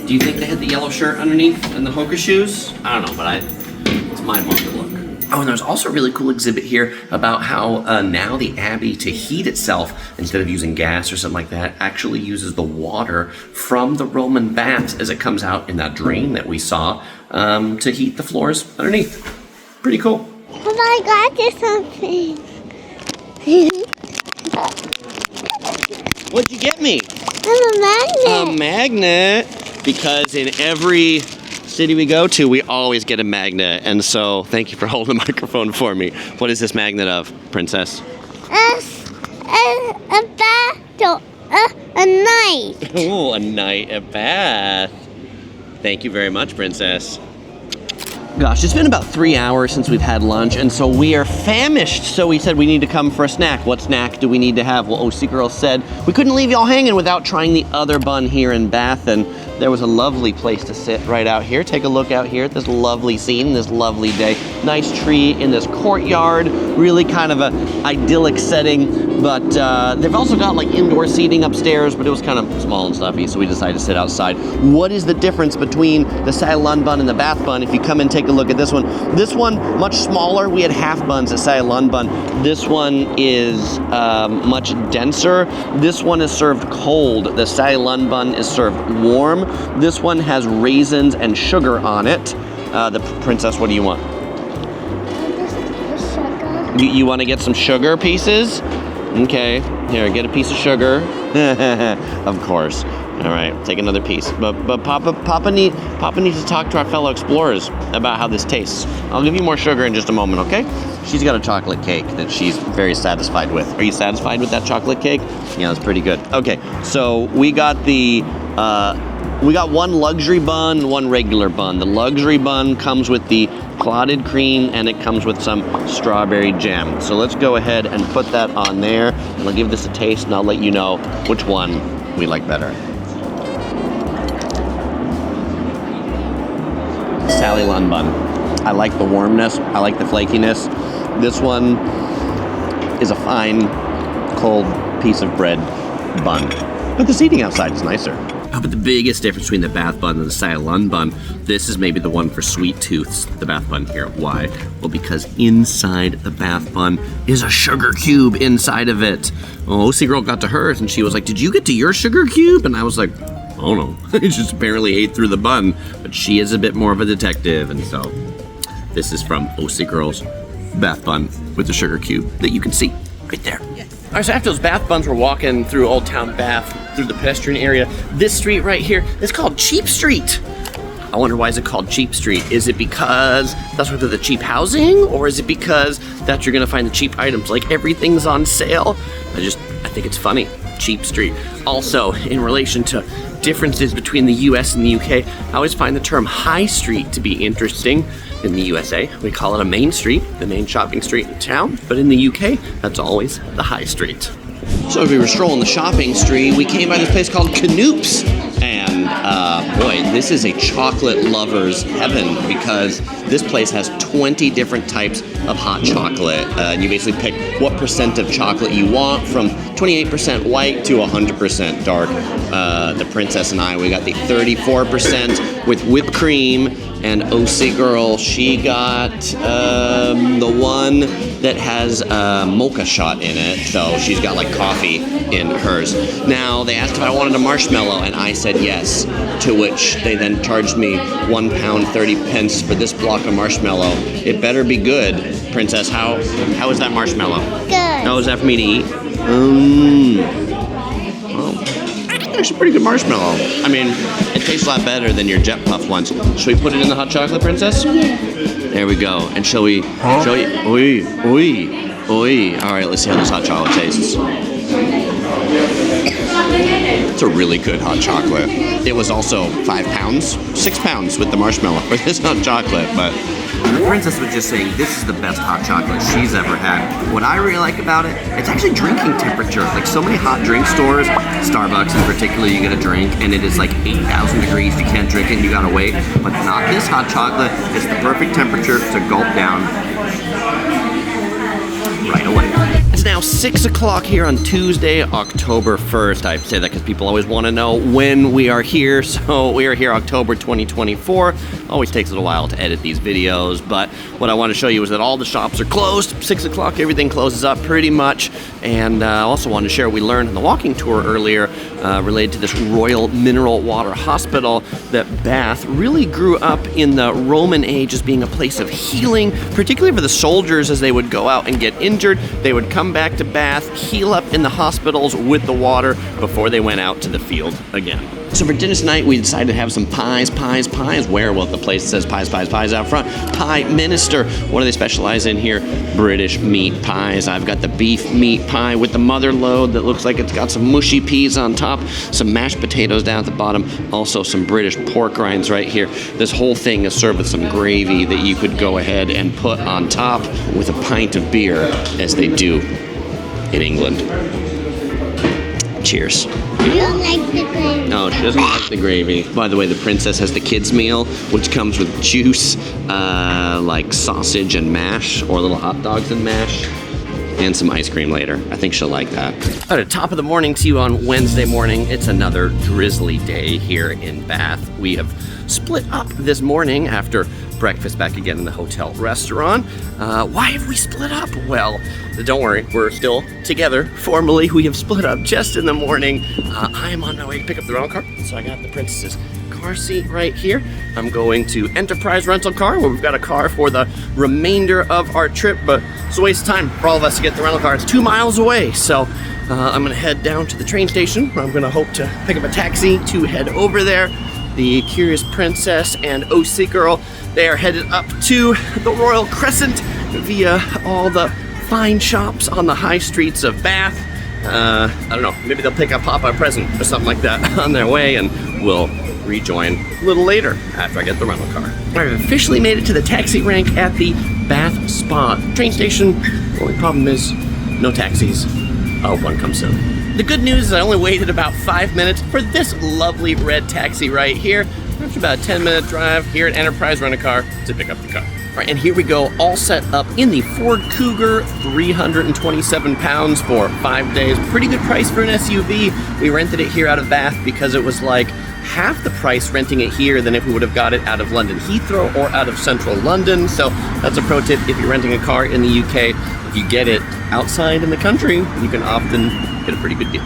Do you think they had the yellow shirt underneath and the hoka shoes? I don't know, but it's my monk look. Oh, and there's also a really cool exhibit here about how now the Abbey, to heat itself, instead of using gas or something like that, actually uses the water from the Roman baths as it comes out in that drain that we saw to heat the floors underneath. Pretty cool. Oh my God, there's something. What'd you get me? I'm a magnet. A magnet. Because in every city we go to, we always get a magnet. And so, thank you for holding the microphone for me. What is this magnet of, Princess? A battle. A night. Oh, a night at Bath. Thank you very much, Princess. Gosh, it's been about 3 hours since we've had lunch, and so we are famished. So we said we need to come for a snack. What snack do we need to have? Well, OC Girl said we couldn't leave y'all hanging without trying the other bun here in Bath, and there was a lovely place to sit right out here. Take a look out here at this lovely scene, this lovely day. Nice tree in this courtyard, really kind of a idyllic setting, but they've also got like indoor seating upstairs, but it was kind of small and stuffy, so we decided to sit outside. What is the difference between the Ceylon bun and the Bath bun? If you come and take a look at this one much smaller. We had half buns at Ceylon bun. This one is much denser. This one is served cold. The Ceylon bun is served warm. This one has raisins and sugar on it. The princess, what do you want? You want to get some sugar pieces? Okay, here, get a piece of sugar. Of course. All right, take another piece. But Papa needs to talk to our fellow explorers about how this tastes. I'll give you more sugar in just a moment, okay? She's got a chocolate cake that she's very satisfied with. Are you satisfied with that chocolate cake? Yeah, that's pretty good. Okay, so we got one luxury bun and one regular bun. The luxury bun comes with the clotted cream and it comes with some strawberry jam. So let's go ahead and put that on there. And I'll give this a taste and I'll let you know which one we like better. Sally Lunn bun. I like the warmness. I like the flakiness. This one is a fine, cold piece of bread bun. But the seating outside is nicer. Oh, but the biggest difference between the Bath Bun and the Sally Lunn Bun, this is maybe the one for sweet tooths, the Bath Bun here. Why? Well, because inside the Bath Bun is a sugar cube inside of it. Oh, OC Girl got to hers and she was like, did you get to your sugar cube? And I was like, oh no, I just apparently ate through the bun. But she is a bit more of a detective, and so this is from OC Girl's Bath Bun with the sugar cube that you can see right there. All right, so after those Bath Buns, we're walking through Old Town Bath, through the pedestrian area. This street right here is called Cheap Street. I wonder, why is it called Cheap Street? Is it because that's where the cheap housing, or is it because that you're gonna find the cheap items, like everything's on sale? I think it's funny, Cheap Street. Also, in relation to differences between the US and the UK, I always find the term high street to be interesting. In the USA, we call it a main street, the main shopping street in town, but in the UK, that's always the high street. So as we were strolling the shopping street, we came by this place called Canoop's. And boy, this is a chocolate lover's heaven, because this place has 20 different types of hot chocolate. And you basically pick what percent of chocolate you want, from 28% white to 100% dark. The princess and I, we got the 34% with whipped cream, and OC Girl, she got the one that has a mocha shot in it, so she's got like coffee in hers. Now, they asked if I wanted a marshmallow, and I said yes, to which they then charged me £1.30 for this block of marshmallow. It better be good. Princess, how is that marshmallow? Good. How is that for me to eat? Actually, pretty good marshmallow. I mean, it tastes a lot better than your Jet Puff ones. Should we put it in the hot chocolate, Princess? Yeah. There we go. And shall we? All right, let's see how this hot chocolate tastes. It's a really good hot chocolate. It was also 5 pounds, 6 pounds with the marshmallow for this hot chocolate, but The princess was just saying this is the best hot chocolate she's ever had. What I really like about it, it's actually drinking temperature. Like so many hot drink stores, Starbucks in particular, you get a drink and it is like 8,000 degrees, you can't drink it and you gotta wait. But not this hot chocolate, it's the perfect temperature to gulp down right away. It's now 6 o'clock here on Tuesday, October 1st. I say that because people always want to know when we are here. So we are here October 2024. Always takes a little while to edit these videos, but what I want to show you is that all the shops are closed. 6 o'clock, everything closes up pretty much. And I also wanted to share what we learned on the walking tour earlier related to this Royal Mineral Water Hospital, that Bath really grew up in the Roman age as being a place of healing, particularly for the soldiers as they would go out and get injured. They would come back to Bath, heal up in the hospitals with the water before they went out to the field again. So for dinner tonight, we decided to have some pies. Where? Well, the place says pies out front. Pie Minister. What do they specialize in here? British meat pies. I've got the beef meat pie with the mother load that looks like it's got some mushy peas on top, some mashed potatoes down at the bottom, also some British pork rinds right here. This whole thing is served with some gravy that you could go ahead and put on top with a pint of beer, as they do in England. Cheers. I don't like the gravy. No, she doesn't like the gravy. By the way, the princess has the kids' meal, which comes with juice, like sausage and mash, or little hot dogs and mash, and some ice cream later. I think she'll like that. All right, top of the morning to you on Wednesday morning. It's another drizzly day here in Bath. We have split up this morning after breakfast back again in the hotel restaurant. Why have we split up? Well, don't worry, we're still together. Formally, we have split up just in the morning. I am on my way to pick up the rental car, so I got the princess's car our seat right here. I'm going to Enterprise Rental Car, where we've got a car for the remainder of our trip, but it's a waste of time for all of us to get the rental car. It's 2 miles away, so I'm gonna head down to the train station, where I'm gonna hope to pick up a taxi to head over there. The Curious Princess and OC Girl, they are headed up to the Royal Crescent via all the fine shops on the high streets of Bath. I don't know, maybe they'll pick up Papa a present or something like that on their way, and we'll rejoin a little later after I get the rental car. I've officially made it to the taxi rank at the Bath Spa train station. The only problem is no taxis. I hope one comes soon. The good news is I only waited about 5 minutes for this lovely red taxi right here. After about a 10-minute drive here at Enterprise Rent-A-Car to pick up the car. All right, and here we go, all set up in the Ford Cougar, 327 pounds for 5 days. Pretty good price for an SUV. We rented it here out of Bath because it was like half the price renting it here than if we would have got it out of London Heathrow or out of central London. So that's a pro tip if you're renting a car in the UK. If you get it outside in the country, you can often get a pretty good deal.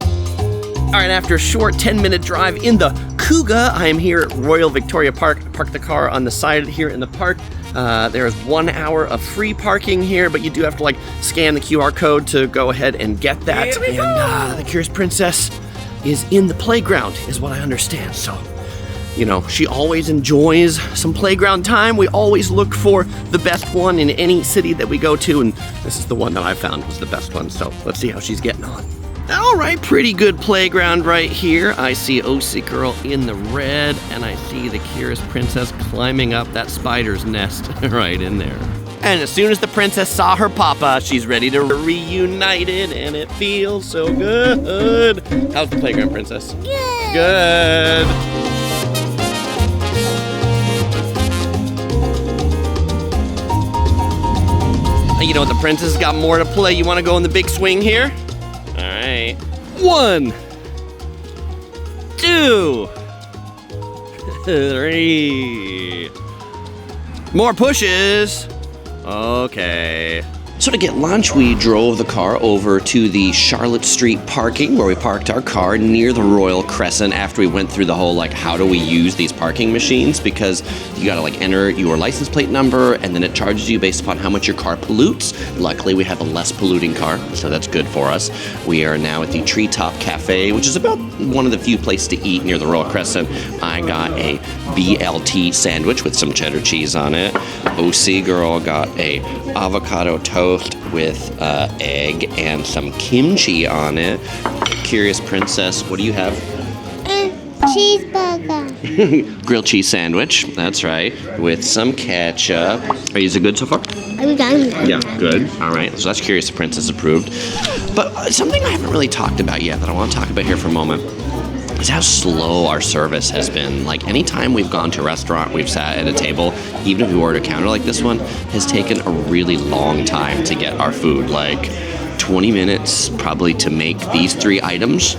All right, after a short 10-minute drive in the Cougar, I am here at Royal Victoria Park. Park the car on the side here in the park. There is 1 hour of free parking here, but you do have to scan the QR code to go ahead and get that. And the Curious Princess is in the playground, is what I understand. So, you know, she always enjoys some playground time. We always look for the best one in any city that we go to, and this is the one that I found was the best one. So let's see how she's getting on. All right, pretty good playground right here. I see OC Girl in the red, and I see the Curious Princess climbing up that spider's nest right in there. And as soon as the princess saw her papa, she's ready to reunited, and it feels so good. How's the playground, Princess? Good. Good. You know what, the princess got more to play. You want to go in the big swing here? All right. 1, 2, 3. More pushes. Okay. So to get lunch, we drove the car over to the Charlotte Street parking, where we parked our car near the Royal Crescent after we went through the whole, how do we use these parking machines? Because you gotta, enter your license plate number, and then it charges you based upon how much your car pollutes. Luckily, we have a less polluting car, so that's good for us. We are now at the Treetop Cafe, which is about one of the few places to eat near the Royal Crescent. I got a BLT sandwich with some cheddar cheese on it. OC Girl got a avocado toast with egg and some kimchi on it. Curious Princess, what do you have? Cheeseburger. Grilled cheese sandwich, that's right, with some ketchup. Are you good so far? I'm done. Yeah, good. All right, so that's Curious Princess approved. But something I haven't really talked about yet that I want to talk about here for a moment is how slow our service has been. Anytime we've gone to a restaurant, we've sat at a table, even if we ordered a counter like this one, has taken a really long time to get our food. 20 minutes probably to make these 3 items,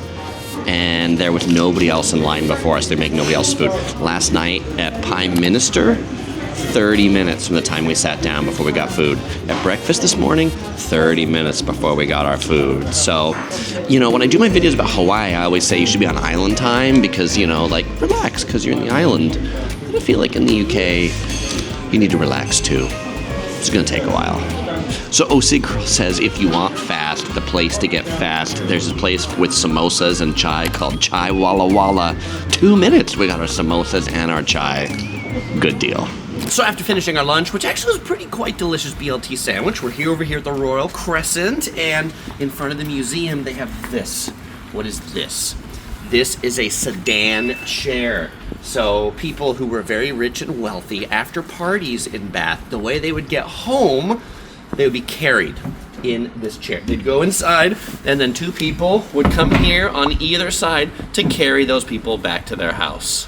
and there was nobody else in line before us. They make nobody else's food. Last night at Prime Minister, 30 minutes from the time we sat down before we got food. At breakfast this morning, 30 minutes before we got our food. So, when I do my videos about Hawaii, I always say you should be on island time because, relax because you're in the island. But I feel like in the UK, you need to relax too. It's gonna take a while. So OC Girl says if you want fast, the place to get fast, there's a place with samosas and chai called Chai Walla Walla. 2 minutes, we got our samosas and our chai. Good deal. So after finishing our lunch, which actually was quite delicious BLT sandwich, we're over here at the Royal Crescent, and in front of the museum they have this. What is this? This is a sedan chair. So people who were very rich and wealthy, after parties in Bath, the way they would get home, they would be carried in this chair. They'd go inside, and then 2 people would come here on either side to carry those people back to their house.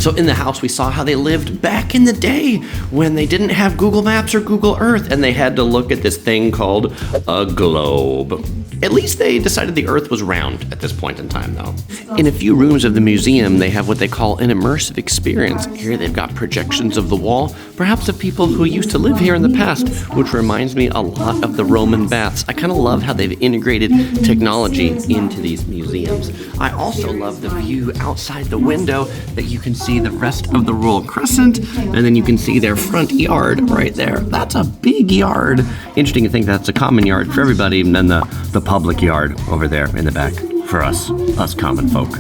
So in the house, we saw how they lived back in the day when they didn't have Google Maps or Google Earth, and they had to look at this thing called a globe. At least they decided the Earth was round at this point in time, though. In a few rooms of the museum, they have what they call an immersive experience. Here they've got projections of the wall, perhaps of people who used to live here in the past, which reminds me a lot of the Roman baths. I kind of love how they've integrated technology into these museums. I also love the view outside the window that you can see the rest of the Royal Crescent, and then you can see their front yard right there. That's a big yard. Interesting to think that's a common yard for everybody, and then the public yard over there in the back for us common folk.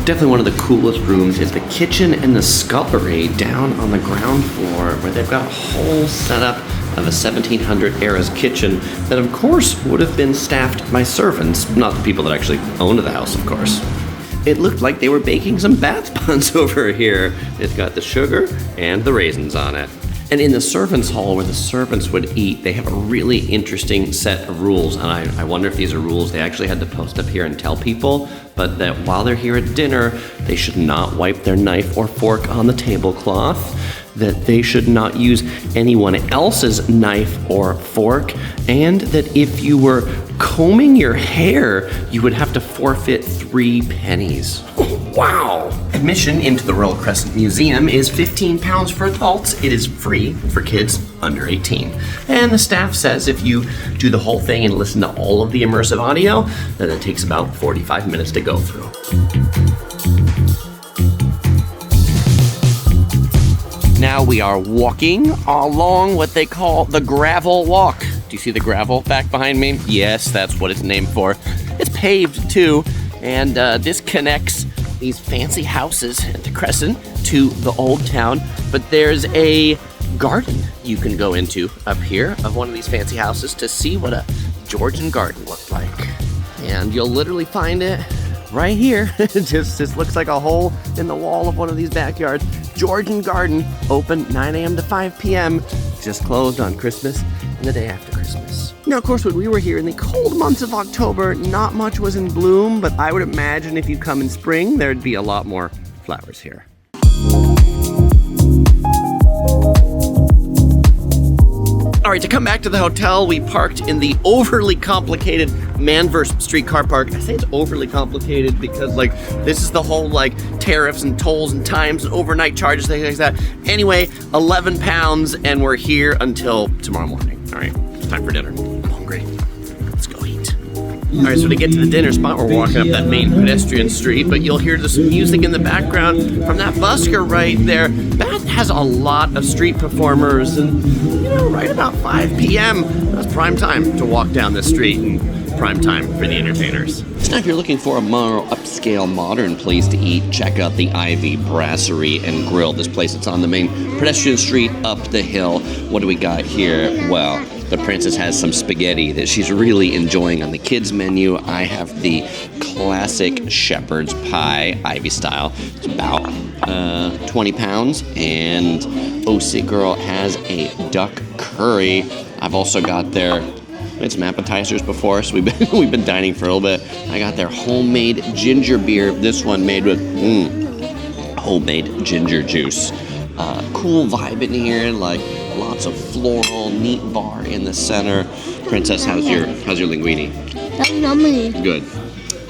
Definitely one of the coolest rooms is the kitchen and the scullery down on the ground floor, where they've got a whole setup of a 1700 era's kitchen that of course would have been staffed by servants, not the people that actually owned the house, of course. It looked like they were baking some Bath Buns over here. It's got the sugar and the raisins on it. And in the servants' hall where the servants would eat, they have a really interesting set of rules. And I wonder if these are rules they actually had to post up here and tell people, but that while they're here at dinner, they should not wipe their knife or fork on the tablecloth, that they should not use anyone else's knife or fork, and that if you were combing your hair, you would have to forfeit 3 pennies. Wow! Admission into the Royal Crescent Museum is £15 for adults. It is free for kids under 18. And the staff says if you do the whole thing and listen to all of the immersive audio, then it takes about 45 minutes to go through. Now we are walking along what they call the gravel walk. Do you see the gravel back behind me? Yes, that's what it's named for. It's paved too, and this connects these fancy houses at the Crescent to the old town, but there's a garden you can go into up here of one of these fancy houses to see what a Georgian garden looked like. And you'll literally find it right here. It just looks like a hole in the wall of one of these backyards. Georgian garden, open 9 a.m. to 5 p.m., just closed on Christmas and the day after Christmas. Now, of course, when we were here in the cold months of October, not much was in bloom, but I would imagine if you come in spring, there'd be a lot more flowers here. All right, to come back to the hotel, we parked in the overly complicated Manvers Street car park. I say it's overly complicated because, like, this is the whole, like, tariffs and tolls and times and overnight charges, things like that. Anyway, £11, and we're here until tomorrow morning. All right, it's time for dinner. I'm hungry. Let's go eat. All right, so to get to the dinner spot, we're walking up that main pedestrian street, but you'll hear this music in the background from that busker right there. Bath has a lot of street performers, and, you know, right about 5 p.m., that's prime time to walk down the street and prime time for the entertainers. So now if you're looking for a more upscale, modern place to eat, check out the Ivy Brasserie and Grill. This place, it's on the main pedestrian street up the hill. What do we got here? Well, the princess has some spaghetti that she's really enjoying on the kids menu. I have the classic shepherd's pie, Ivy style. It's about 20 pounds. And OC Girl has a duck curry. I've also got their, it's some appetizers before, so we've been dining for a little bit. I got their homemade ginger beer. This one made with homemade ginger juice. Cool vibe in here, like lots of floral, neat bar in the center. Princess, how's your linguine? That's yummy. Good.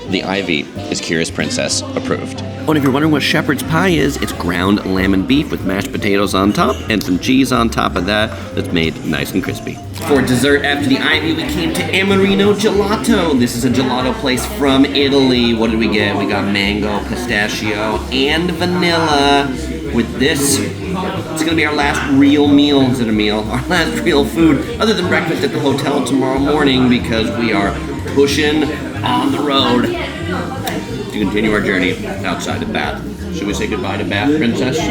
The Ivy is Kira's Princess approved. Oh, and if you're wondering what shepherd's pie is, it's ground lamb and beef with mashed potatoes on top and some cheese on top of that that's made nice and crispy. For dessert after the Ivy, we came to Amerino Gelato. This is a gelato place from Italy. What did we get? We got mango, pistachio, and vanilla. With this, it's gonna be our last real meal, our last real food, other than breakfast at the hotel tomorrow morning, because we are pushing on the road to continue our journey outside of Bath. Should we say goodbye to Bath, Princess? All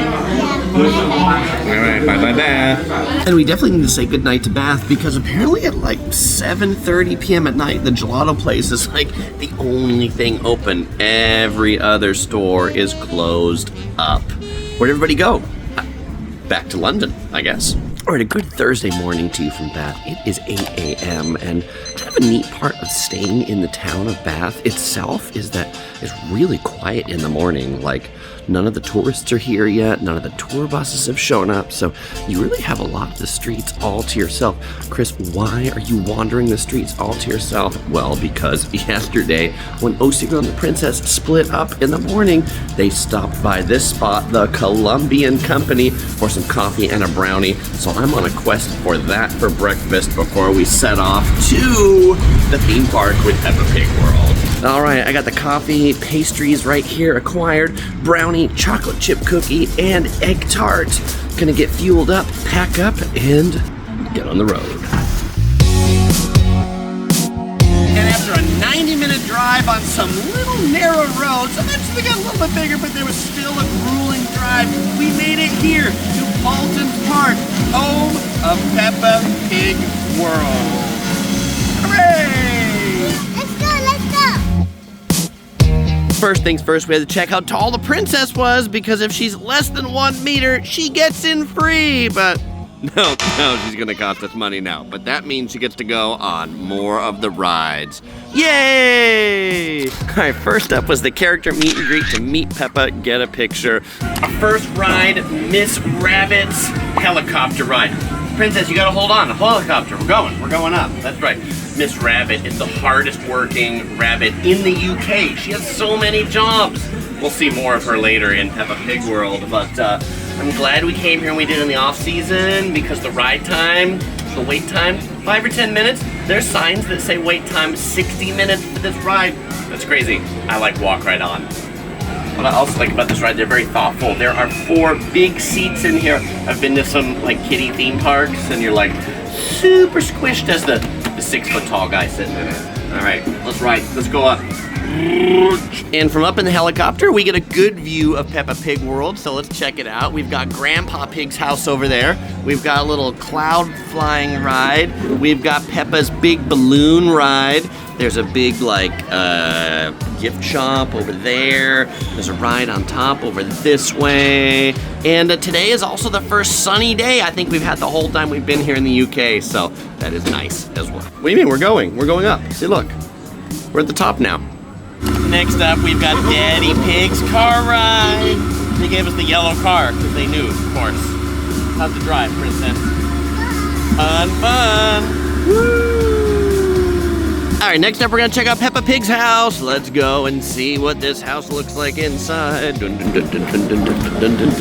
right, bye-bye, Bath. And we definitely need to say goodnight to Bath, because apparently at like 7:30 p.m. at night, the gelato place is like the only thing open. Every other store is closed up. Where'd everybody go? Back to London, I guess. All right, a good Thursday morning to you from Bath. It is 8 a.m. and kind of a neat part of staying in the town of Bath itself is that it's really quiet in the morning. Like, none of the tourists are here yet, none of the tour buses have shown up, so you really have a lot of the streets all to yourself. Chris, why are you wandering the streets all to yourself? Well, because yesterday, when Oseagull and the Princess split up in the morning, they stopped by this spot, the Colombian Company, for some coffee and a brownie. So I'm on a quest for that for breakfast before we set off to the theme park with Peppa Pig World. All right, I got the coffee, pastries right here acquired, brownie, chocolate chip cookie, and egg tart. Gonna get fueled up, pack up, and get on the road. And after a 90-minute drive on some little narrow roads, eventually got a little bit bigger, but there was still a grueling drive. We made it here to Paddington Park, home of Peppa Pig World. Hooray! First things first, we had to check how tall the princess was, because if she's less than 1 meter, she gets in free. But no, she's gonna cost us money now. But that means she gets to go on more of the rides. Yay! All right, first up was the character meet and greet to meet Peppa, get a picture. Our first ride, Miss Rabbit's helicopter ride. Princess, you gotta hold on, a helicopter, we're going up, that's right. Miss Rabbit is the hardest working rabbit in the UK. She has so many jobs. We'll see more of her later in Peppa Pig World, but I'm glad we came here and we did in the off season, because the ride time, the wait time, 5 or 10 minutes. There's signs that say wait time 60 minutes for this ride. That's crazy. I like walk right on. What I also like about this ride, they're very thoughtful. There are 4 big seats in here. I've been to some like kiddie theme parks and you're like super squished as the 6-foot tall guy sitting in it. All right, let's ride, let's go up. And from up in the helicopter, we get a good view of Peppa Pig World, so let's check it out. We've got Grandpa Pig's house over there. We've got a little cloud flying ride. We've got Peppa's big balloon ride. There's a big, gift shop over there. There's a ride on top over this way. And today is also the first sunny day I think we've had the whole time we've been here in the UK, so that is nice as well. What do you mean, we're going? We're going up. See, look. We're at the top now. Next up, we've got Daddy Pig's car ride. They gave us the yellow car because they knew, of course. How's the drive, Princess? Fun! Woo! All right, next up, we're gonna check out Peppa Pig's house. Let's go and see what this house looks like inside. Dun, dun, dun, dun, dun, dun, dun, dun, dun.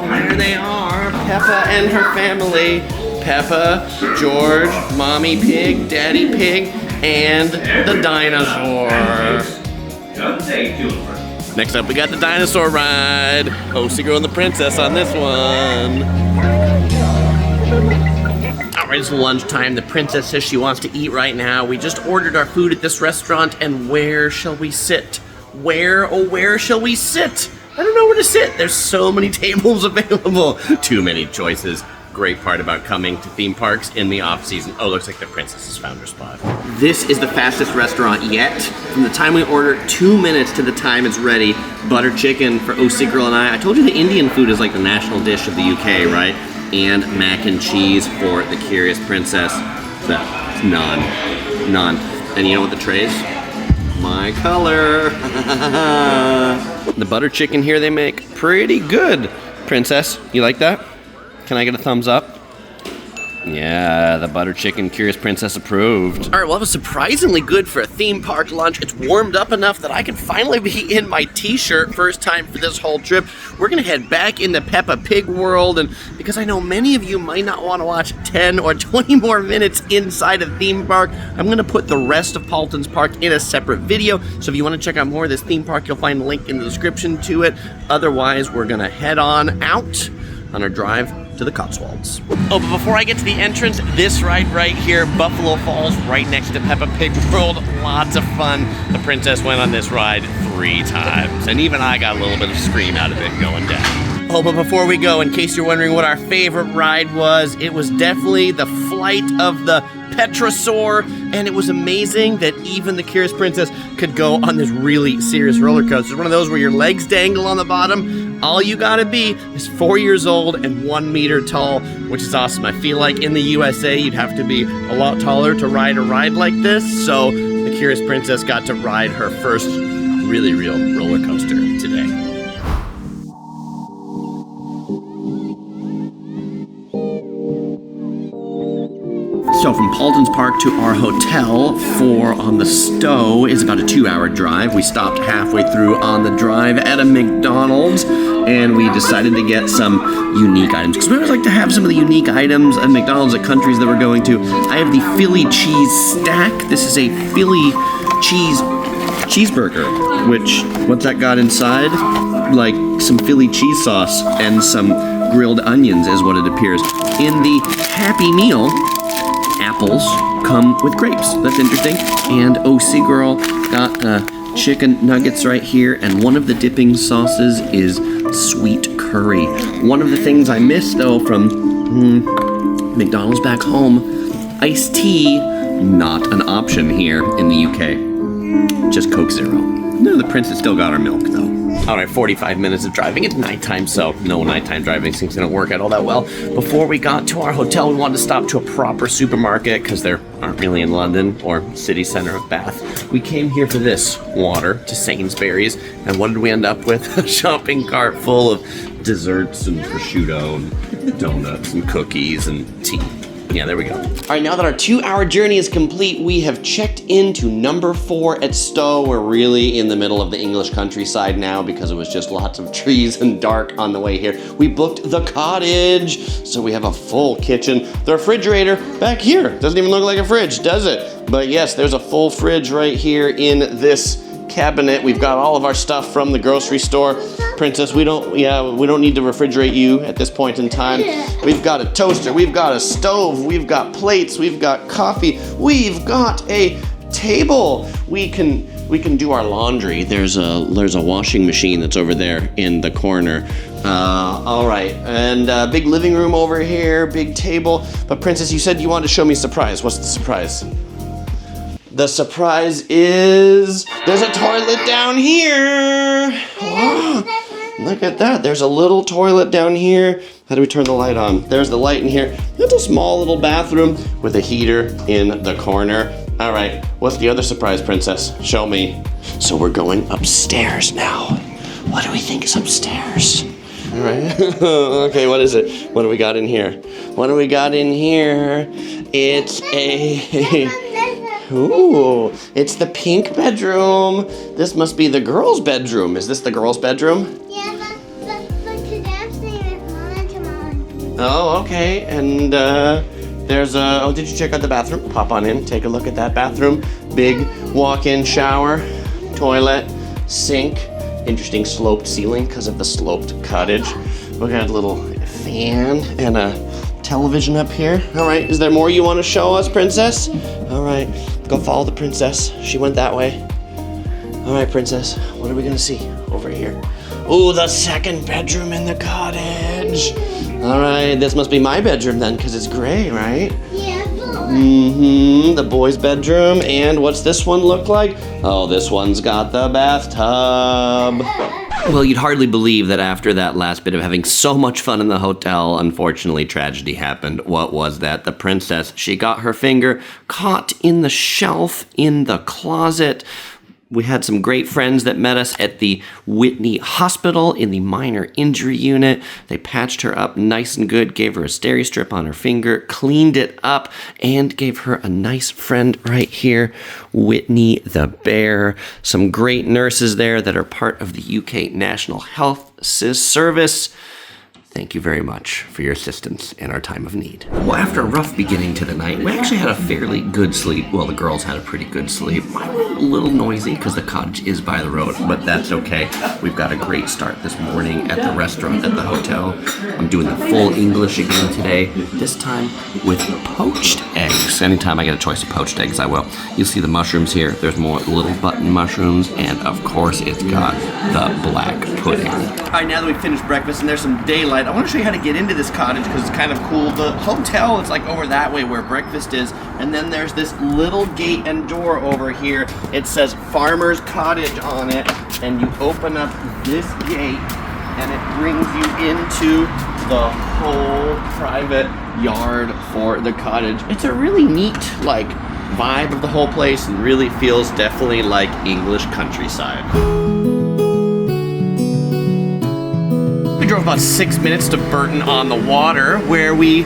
There they are, Peppa and her family. Peppa, George, Mommy Pig, Daddy Pig, and the dinosaur. Next up, we got the dinosaur ride. Oseagull and the Princess on this one. All right, it's lunchtime. The princess says she wants to eat right now. We just ordered our food at this restaurant, and where shall we sit? Where shall we sit? I don't know where to sit. There's so many tables available. Too many choices. Great part about coming to theme parks in the off season. Oh, looks like the princess has found her spot. This is the fastest restaurant yet. From the time we order, 2 minutes to the time it's ready. Butter chicken for Oseagull and I. I told you the Indian food is like the national dish of the UK, right? And mac and cheese for the curious princess. That's none. And you know what the tray is? My color. The butter chicken here they make, pretty good. Princess, you like that? Can I get a thumbs up? Yeah, the butter chicken Curious Princess approved. All right, well, it was surprisingly good for a theme park lunch. It's warmed up enough that I can finally be in my t-shirt, first time for this whole trip. We're gonna head back into Peppa Pig World, and because I know many of you might not wanna watch 10 or 20 more minutes inside a theme park, I'm gonna put the rest of Paddington Park in a separate video. So if you wanna check out more of this theme park, you'll find a link in the description to it. Otherwise, we're gonna head on out on our drive to the Cotswolds. Oh, but before I get to the entrance, this ride right here, Buffalo Falls, right next to Peppa Pig World, lots of fun. The princess went on this ride 3 times, and even I got a little bit of scream out of it going down. Oh, but before we go, in case you're wondering what our favorite ride was, it was definitely the flight of the Petrosaur, and it was amazing that even the Curious Princess could go on this really serious roller coaster. It's one of those where your legs dangle on the bottom. All you gotta be is 4 years old and 1 meter tall, which is awesome. I feel like in the USA, you'd have to be a lot taller to ride a ride like this, so the Curious Princess got to ride her first really real roller coaster today. So from Paulton's Park to our hotel, 4 on the Stowe, is about a 2-hour drive. We stopped halfway through on the drive at a McDonald's, and we decided to get some unique items, because we always like to have some of the unique items at McDonald's at countries that we're going to. I have the Philly cheese stack. This is a Philly cheeseburger, which, what's that got inside? Like some Philly cheese sauce and some grilled onions is what it appears. In the Happy Meal, apples come with grapes. That's interesting. And OC Girl got chicken nuggets right here, and one of the dipping sauces is sweet curry. One of the things I missed, though, from McDonald's back home, iced tea, not an option here in the UK. Just Coke Zero. No, the princess still got her milk, though. All right, 45 minutes of driving. It's nighttime, so no nighttime driving. Things didn't work out all that well. Before we got to our hotel, we wanted to stop to a proper supermarket because there aren't really in London or city center of Bath. We came here for this, water, to Sainsbury's. And what did we end up with? A shopping cart full of desserts and prosciutto and donuts and cookies and tea. Yeah, there we go. All right, now that our 2-hour journey is complete, we have checked into number 4 at Stowe. We're really in the middle of the English countryside now because it was just lots of trees and dark on the way here. We booked the cottage, so we have a full kitchen. The refrigerator back here doesn't even look like a fridge, does it? But yes, there's a full fridge right here in this cabinet. We've got all of our stuff from the grocery store. Princess, we don't need to refrigerate you at this point in time. We've got a toaster, we've got a stove, we've got plates, we've got coffee, we've got a table. We can do our laundry. There's a washing machine that's over there in the corner. All right, and big living room over here, big table. But Princess, you said you wanted to show me a surprise. What's the surprise? The surprise is there's a toilet down here. Wow. Look at that. There's a little toilet down here. How do we turn the light on? There's the light in here. It's a small little bathroom with a heater in the corner. All right, what's the other surprise, Princess? Show me. So we're going upstairs now. What do we think is upstairs? All right. Okay, what is it? What do we got in here? What do we got in here? It's a... Ooh, it's the pink bedroom. This must be the girls' bedroom. Is this the girls' bedroom? Yeah, but today I'm staying with Mom and tomorrow. Oh, okay. And there's a... Oh, did you check out the bathroom? Pop on in, take a look at that bathroom. Big walk-in shower, toilet, sink. Interesting sloped ceiling because of the sloped cottage. We got a little fan and a television up here. All right, is there more you want to show us, Princess? All right, go follow the princess. She went that way. All right, Princess, what are we gonna see over here? Ooh, the second bedroom in the cottage. All right, this must be my bedroom then, because it's gray, right? Yeah, The boys' bedroom. And what's this one look like? Oh, this one's got the bathtub. Well, you'd hardly believe that after that last bit of having so much fun in the hotel, unfortunately, tragedy happened. What was that? The princess, she got her finger caught in the shelf in the closet. We had some great friends that met us at the Whitney Hospital in the minor injury unit. They patched her up nice and good, gave her a steri strip on her finger, cleaned it up, and gave her a nice friend right here, Whitney the bear. Some great nurses there that are part of the UK National Health Service. Thank you very much for your assistance in our time of need. Well, after a rough beginning to the night, we actually had a fairly good sleep. Well, the girls had a pretty good sleep. Mine was a little noisy because the cottage is by the road, but that's okay. We've got a great start this morning at the restaurant at the hotel. I'm doing the full English again today, this time with poached eggs. Anytime I get a choice of poached eggs, I will. You'll see the mushrooms here. There's more little button mushrooms, and of course, it's got the black pudding. All right, now that we've finished breakfast and there's some daylight I want to show you how to get into this cottage because it's kind of cool. The hotel is like over that way where breakfast is, and then there's this little gate and door over here. It says Farmer's Cottage on it, and you open up this gate and it brings you into the whole private yard for the cottage. It's a really neat like vibe of the whole place and really feels definitely like English countryside. We drove about 6 minutes to Bourton-on-the-Water, where we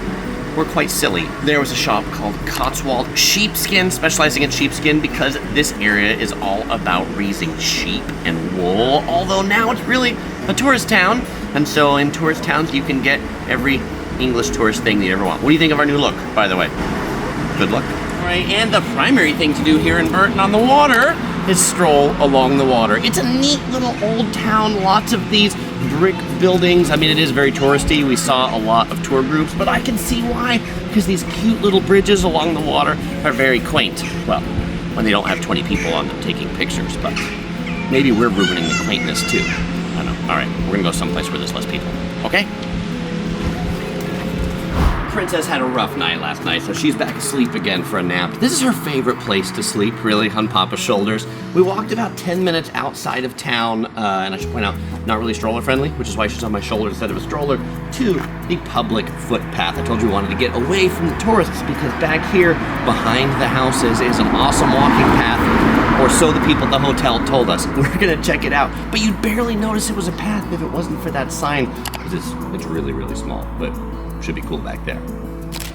were quite silly. There was a shop called Cotswold Sheepskin, specializing in sheepskin because this area is all about raising sheep and wool, although now it's really a tourist town, and so in tourist towns you can get every English tourist thing that you ever want. What do you think of our new look, by the way? Good luck. All right, and the primary thing to do here in Bourton-on-the-Water is stroll along the water. It's a neat little old town, lots of these brick buildings. I mean, it is very touristy. We saw a lot of tour groups, but I can see why, because these cute little bridges along the water are very quaint. Well, when they don't have 20 people on them taking pictures, but maybe we're ruining the quaintness too. I don't know. All right, we're gonna go someplace where there's less people, okay? Princess had a rough night last night, so she's back asleep again for a nap. This is her favorite place to sleep, really, on Papa's shoulders. We walked about 10 minutes outside of town, and I should point out, not really stroller friendly, which is why she's on my shoulder instead of a stroller, to the public footpath. I told you we wanted to get away from the tourists because back here, behind the houses, is an awesome walking path, or so the people at the hotel told us. We're gonna check it out, but you'd barely notice it was a path if it wasn't for that sign, because it's really, really small, but should be cool back there.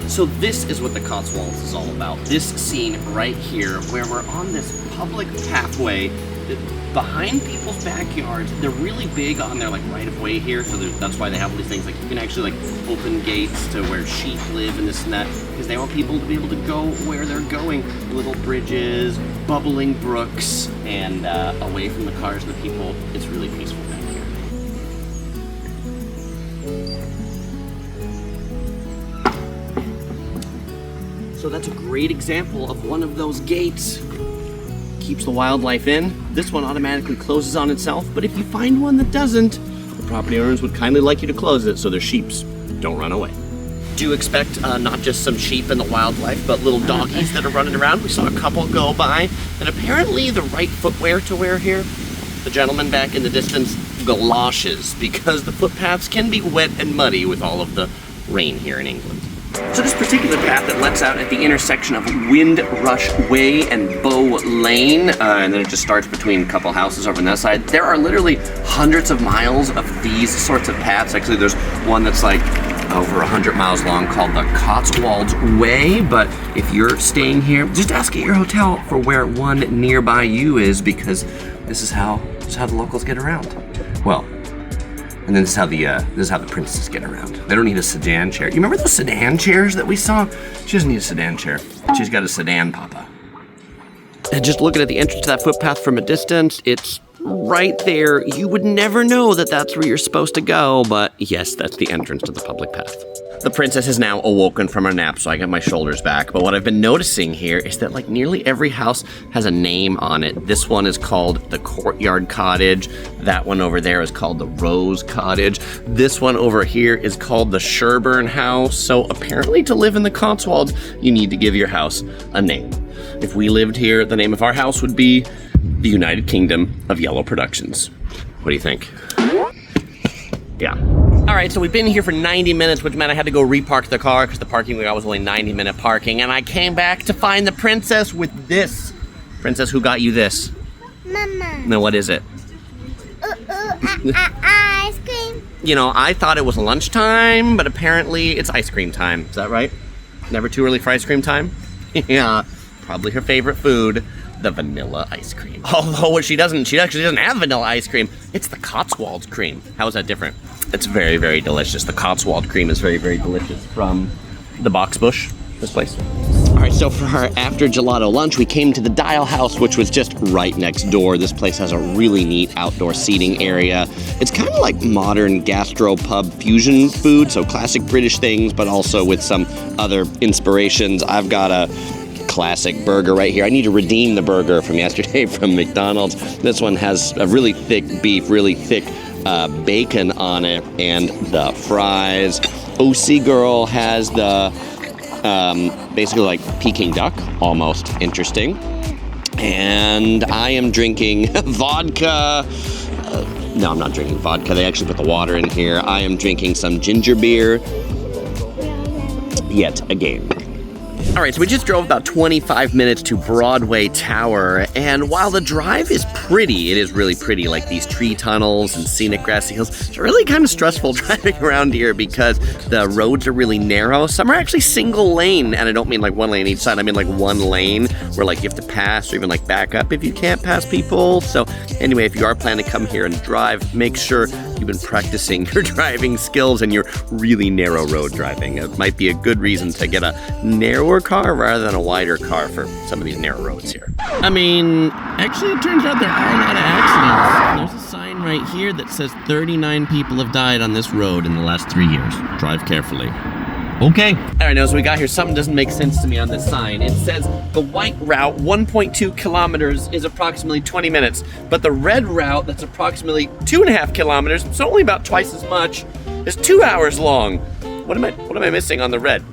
So this is what the Cotswolds is all about. This scene right here, where we're on this public pathway behind people's backyards. They're really big on their like right of way here, so that's why they have all these things. Like you can actually like open gates to where sheep live and this and that, because they want people to be able to go where they're going. Little bridges, bubbling brooks, and away from the cars and the people. It's really peaceful back here. So that's a great example of one of those gates. Keeps the wildlife in. This one automatically closes on itself, but if you find one that doesn't, the property owners would kindly like you to close it so their sheeps don't run away. Do expect not just some sheep and the wildlife, but little doggies that are running around. We saw a couple go by, and apparently the right footwear to wear here, the gentleman back in the distance, galoshes, because the footpaths can be wet and muddy with all of the rain here in England. So this particular path that lets out at the intersection of Windrush Way and Bow Lane, and then it just starts between a couple houses over on that side. There are literally hundreds of miles of these sorts of paths. Actually, there's one that's like over 100 miles long called the Cotswolds Way, but if you're staying here, just ask at your hotel for where one nearby you is, because this is how the locals get around. Well, and then this is how the princesses get around. They don't need a sedan chair. You remember those sedan chairs that we saw? She doesn't need a sedan chair. She's got a sedan, Papa. And just looking at the entrance to that footpath from a distance, it's right there. You would never know that that's where you're supposed to go, but yes, that's the entrance to the public path. The princess is now awoken from her nap, so I got my shoulders back. But what I've been noticing here is that like nearly every house has a name on it. This one is called the Courtyard Cottage. That one over there is called the Rose Cottage. This one over here is called the Sherburne House. So apparently to live in the Cotswolds, you need to give your house a name. If we lived here, the name of our house would be the United Kingdom of Yellow Productions. What do you think? Yeah. All right, so we've been here for 90 minutes, which meant I had to go repark the car because the parking we got was only 90-minute parking, and I came back to find the princess with this. Princess, who got you this? Mama. No, what is it? Ice cream. You know, I thought it was lunchtime, but apparently it's ice cream time. Is that right? Never too early for ice cream time? Yeah, probably her favorite food, the vanilla ice cream. Although she actually doesn't have vanilla ice cream. It's the Cotswolds cream. How is that different? It's very, very delicious. The Cotswold cream is very, very delicious from the Box Bush, this place. All right, so for our after gelato lunch, we came to the Dial House, which was just right next door. This place has a really neat outdoor seating area. It's kind of like modern gastropub fusion food, so classic British things, but also with some other inspirations. I've got a classic burger right here. I need to redeem the burger from yesterday from McDonald's. This one has a really thick beef, really thick bacon on it and the fries. OC Girl has the basically like Peking duck, almost interesting. And I am drinking vodka. No, I'm not drinking vodka. They actually put the water in here. I am drinking some ginger beer yet again. All right, so we just drove about 25 minutes to Broadway Tower, and while the drive is pretty, it is really pretty, like these tree tunnels and scenic grassy hills. It's really kind of stressful driving around here because the roads are really narrow. Some are actually single lane, and I don't mean like one lane each side. I mean like one lane where like you have to pass or even like back up if you can't pass people. So anyway, if you are planning to come here and drive, make sure you've been practicing your driving skills and your really narrow road driving. It might be a good reason to get a narrower car rather than a wider car for some of these narrow roads here. I mean, actually it turns out there are a lot of accidents. There's a sign right here that says 39 people have died on this road in the last 3 years. Drive carefully. Okay. All right, now as we got here, something doesn't make sense to me on this sign. It says the white route, 1.2 kilometers, is approximately 20 minutes, but the red route, that's approximately 2.5 kilometers, so only about twice as much, is 2 hours long. What am I missing on the red?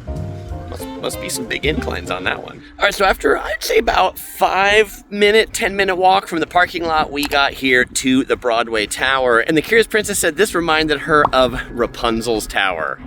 Must be some big inclines on that one. All right, so after I'd say about 10-minute walk from the parking lot, we got here to the Broadway Tower, and the Curious Princess said this reminded her of Rapunzel's Tower.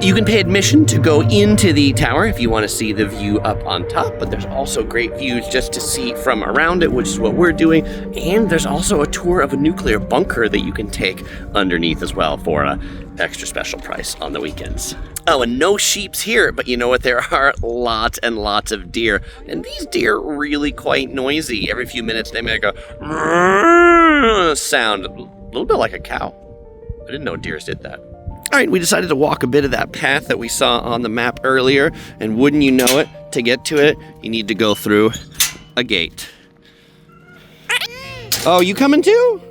You can pay admission to go into the tower if you want to see the view up on top, but there's also great views just to see from around it, which is what we're doing. And there's also a tour of a nuclear bunker that you can take underneath as well for an extra special price on the weekends. Oh, and no sheeps here, but you know what? There are lots and lots of deer. And these deer are really quite noisy. Every few minutes they make a sound, a little bit like a cow. I didn't know deers did that. All right, we decided to walk a bit of that path that we saw on the map earlier, and wouldn't you know it, to get to it, you need to go through a gate. Oh, you coming too?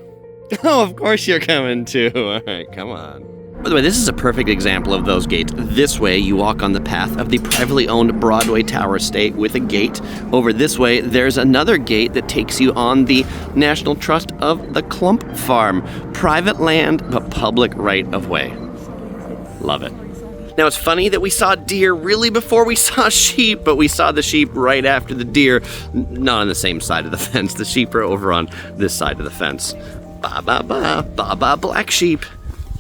Oh, of course you're coming too. All right, come on. By the way, this is a perfect example of those gates. This way, you walk on the path of the privately owned Broadway Tower estate with a gate. Over this way, there's another gate that takes you on the National Trust of the Clump Farm. Private land, but public right-of-way. Love it. Now, it's funny that we saw deer really before we saw sheep, but we saw the sheep right after the deer. Not on the same side of the fence. The sheep are over on this side of the fence. Ba ba ba, ba ba black sheep.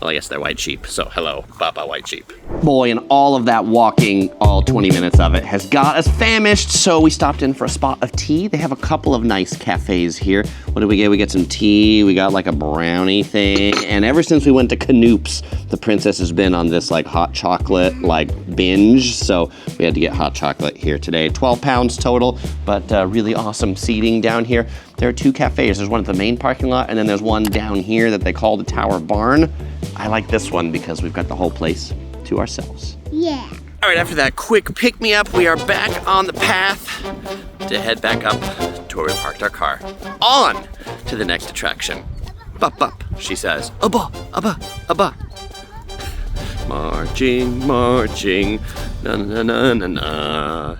Well, I guess they're white sheep, so hello, Baba white sheep. Boy, and all of that walking, all 20 minutes of it, has got us famished, so we stopped in for a spot of tea. They have a couple of nice cafes here. What did we get? We get some tea, we got like a brownie thing, and ever since we went to Canoop's, the princess has been on this like hot chocolate like binge, so we had to get hot chocolate here today. 12 pounds total, but really awesome seating down here. There are two cafes. There's one at the main parking lot, and then there's one down here that they call the Tower Barn. I like this one because we've got the whole place to ourselves. Yeah. All right, after that quick pick-me-up, we are back on the path to head back up to where we parked our car. On to the next attraction. Bup, bup, she says. Abba, abba, abba. Marching, marching, na-na-na-na-na.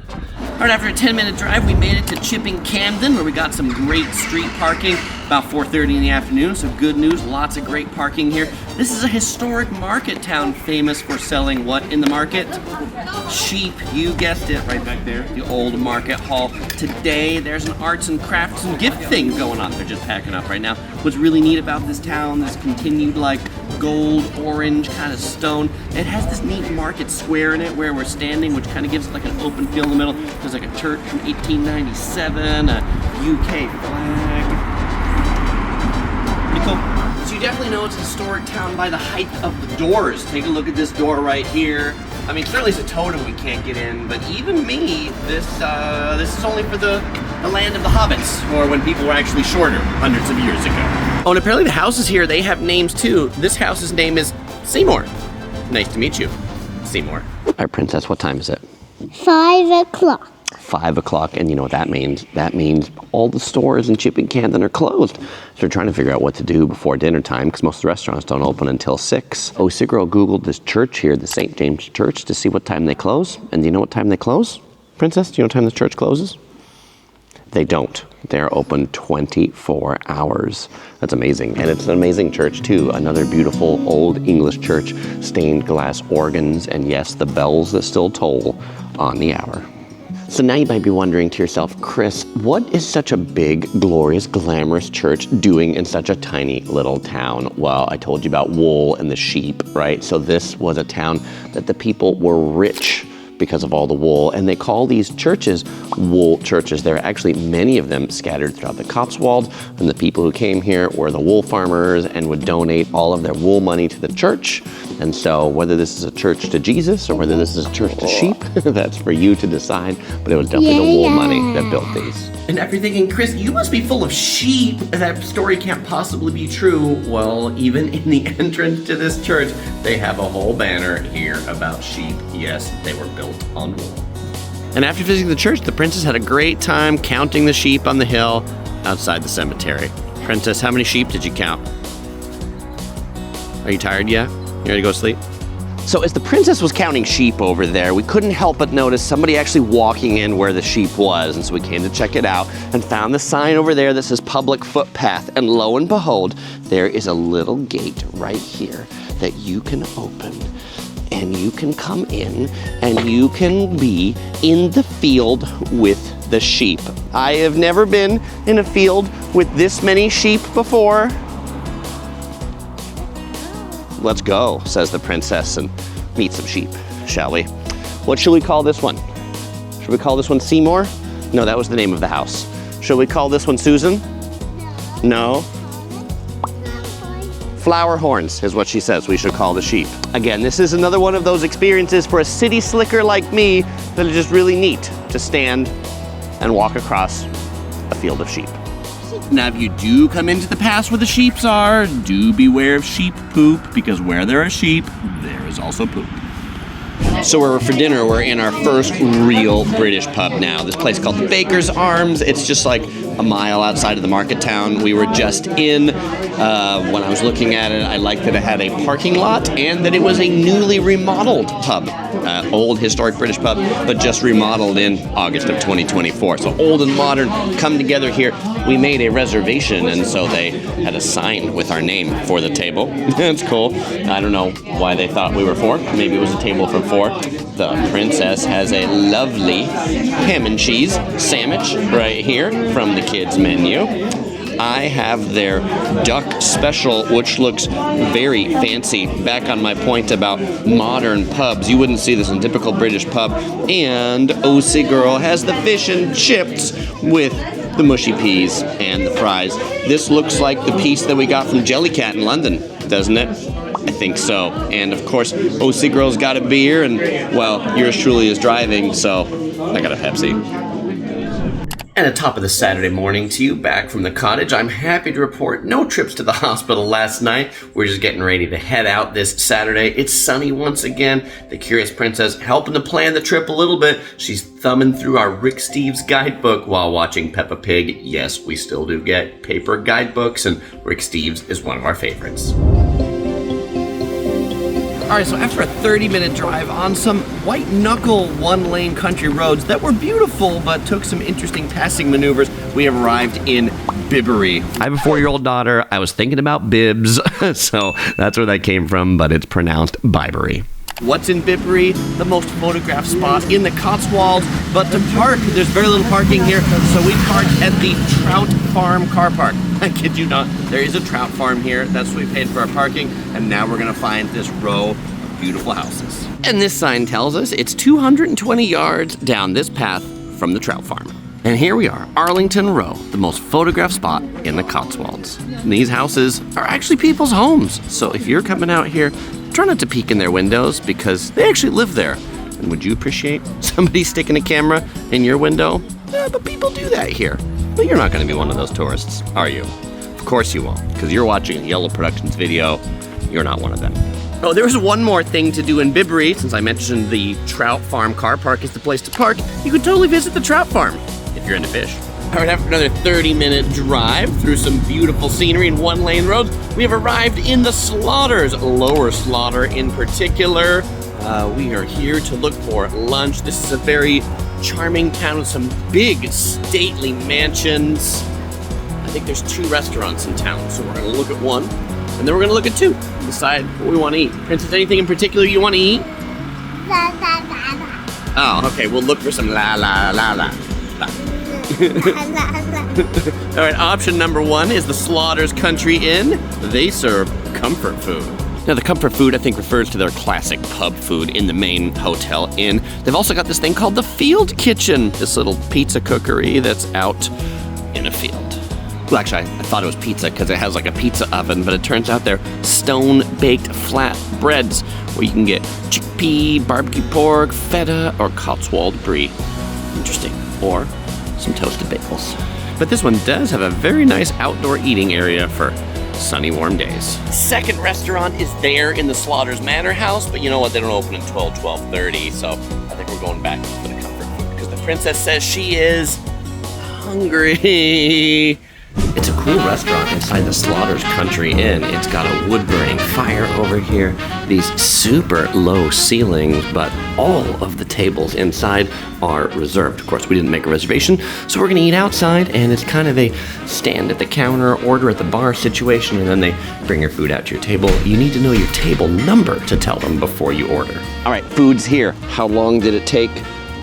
All right, after a 10-minute drive, we made it to Chipping Camden, where we got some great street parking about 4:30 in the afternoon, so good news, lots of great parking here. This is a historic market town famous for selling what in the market? Sheep, you guessed it, right back there, the old market hall. Today, there's an arts and crafts and gift thing going on. They're just packing up right now. What's really neat about this town, this continued like gold, orange kind of stone. It has this neat market square in it where we're standing, which kind of gives it like an open feel in the middle. There's like a church from 1897, a UK flag. Pretty cool. So you definitely know it's a historic town by the height of the doors. Take a look at this door right here. I mean, certainly it's a totem we can't get in, but even me, this is only for the land of the hobbits, or when people were actually shorter, hundreds of years ago. Oh, and apparently the houses here, they have names too. This house's name is Seymour. Nice to meet you, Seymour. All right, Princess, what time is it? 5 o'clock. 5 o'clock, and you know what that means? That means all the stores in Chipping Camden are closed. So we're trying to figure out what to do before dinner time, because most of the restaurants don't open until 6. Oh, Sigro Googled this church here, the St. James Church, to see what time they close. And do you know what time they close? Princess, do you know what time the church closes? They don't. They're open 24 hours. That's amazing. And it's an amazing church too. Another beautiful old English church, stained glass organs, and yes, the bells that still toll on the hour. So now you might be wondering to yourself, Chris, what is such a big, glorious, glamorous church doing in such a tiny little town? Well, I told you about wool and the sheep, right? So this was a town that the people were rich because of all the wool, and they call these churches wool churches. There are actually many of them scattered throughout the Cotswolds, and the people who came here were the wool farmers and would donate all of their wool money to the church. And so whether this is a church to Jesus or whether this is a church to sheep, that's for you to decide, but it was definitely the wool money that built these. And after thinking, Chris, you must be full of sheep. That story can't possibly be true. Well, even in the entrance to this church, they have a whole banner here about sheep. Yes, they were built on wool. And after visiting the church, the princess had a great time counting the sheep on the hill outside the cemetery. Princess, how many sheep did you count? Are you tired yet? You ready to go to sleep? So as the princess was counting sheep over there, we couldn't help but notice somebody actually walking in where the sheep was. And so we came to check it out and found the sign over there that says public footpath. And lo and behold, there is a little gate right here that you can open. And you can come in and you can be in the field with the sheep. I have never been in a field with this many sheep before. Let's go, says the princess, and meet some sheep, shall we? What should we call this one? Should we call this one Seymour? No, that was the name of the house. Should we call this one Susan? No. Flower horns is what she says we should call the sheep. Again, this is another one of those experiences for a city slicker like me that are just really neat to stand and walk across a field of sheep. Now, if you do come into the pass where the sheeps are, do beware of sheep poop, because where there are sheep, there is also poop. So for dinner, we're in our first real British pub now. This place called the Baker's Arms. It's just like a mile outside of the market town. We were just in. When I was looking at it, I liked that it had a parking lot and that it was a newly remodeled pub. Old historic British pub, but just remodeled in August of 2024. So old and modern come together here. We made a reservation, and so they had a sign with our name for the table. That's cool. I don't know why they thought we were four. Maybe it was a table for four. The princess has a lovely ham and cheese sandwich right here from the kids' menu. I have their duck special, which looks very fancy. Back on my point about modern pubs, you wouldn't see this in a typical British pub. And OC Girl has the fish and chips with the mushy peas and the fries. This looks like the piece that we got from Jellycat in London, doesn't it? I think so. And of course, OC Girl's got a beer, and well, yours truly is driving, so I got a Pepsi. And at top of the Saturday morning to you, back from the cottage, I'm happy to report no trips to the hospital last night. We're just getting ready to head out this Saturday. It's sunny once again. The Curious Princess helping to plan the trip a little bit. She's thumbing through our Rick Steves guidebook while watching Peppa Pig. Yes, we still do get paper guidebooks, and Rick Steves is one of our favorites. All right, so after a 30-minute drive on some white-knuckle one-lane country roads that were beautiful but took some interesting passing maneuvers, we have arrived in Bibbery. I have a 4-year-old daughter. I was thinking about bibs, so that's where that came from, but it's pronounced Bibery. What's in Bibbery? The most photographed spot in the Cotswolds, but to park, there's very little parking here, so we parked at the Trout Farm car park. I kid you not, there is a trout farm here. That's what we paid for our parking, and now we're gonna find this row of beautiful houses. And this sign tells us it's 220 yards down this path from the trout farm. And here we are, Arlington Row, the most photographed spot in the Cotswolds. And these houses are actually people's homes, so if you're coming out here, try not to peek in their windows because they actually live there. And would you appreciate somebody sticking a camera in your window? Yeah, but people do that here. But you're not going to be one of those tourists, are you? Of course you won't, because you're watching a Yellow Productions video. You're not one of them. Oh, there's one more thing to do in Bibbery. Since I mentioned the Trout Farm car park is the place to park, you could totally visit the trout farm if you're into fish. All right, after another 30-minute drive through some beautiful scenery and one-lane roads, we have arrived in the slaughters, Lower Slaughter in particular. We are here to look for lunch. This is a very charming town with some big, stately mansions. I think there's 2 restaurants in town, so we're gonna look at one, and then we're gonna look at 2, decide what we want to eat. Princess, anything in particular you want to eat? La, la, la, la. Oh, okay, we'll look for some la la la la. All right, option number 1 is the Slaughter's Country Inn. They serve comfort food. Now, the comfort food, I think, refers to their classic pub food in the main hotel inn. They've also got this thing called the Field Kitchen, this little pizza cookery that's out in a field. Well, actually, I thought it was pizza because it has like a pizza oven, but it turns out they're stone-baked flat breads where you can get chickpea, barbecue pork, feta, or Cotswold brie. Interesting. Or some toasted bagels. But this one does have a very nice outdoor eating area for sunny, warm days. Second restaurant is there in the Slaughter's Manor House, but you know what? They don't open until 12:30, so I think we're going back for the comfort food because the princess says she is hungry. It's a cool restaurant inside the Slaughter's Country Inn. It's got a wood-burning fire over here, these super low ceilings, but all of the tables inside are reserved. Of course, we didn't make a reservation, so we're gonna eat outside, and it's kind of a stand at the counter, order at the bar situation, and then they bring your food out to your table. You need to know your table number to tell them before you order. All right, food's here. How long did it take?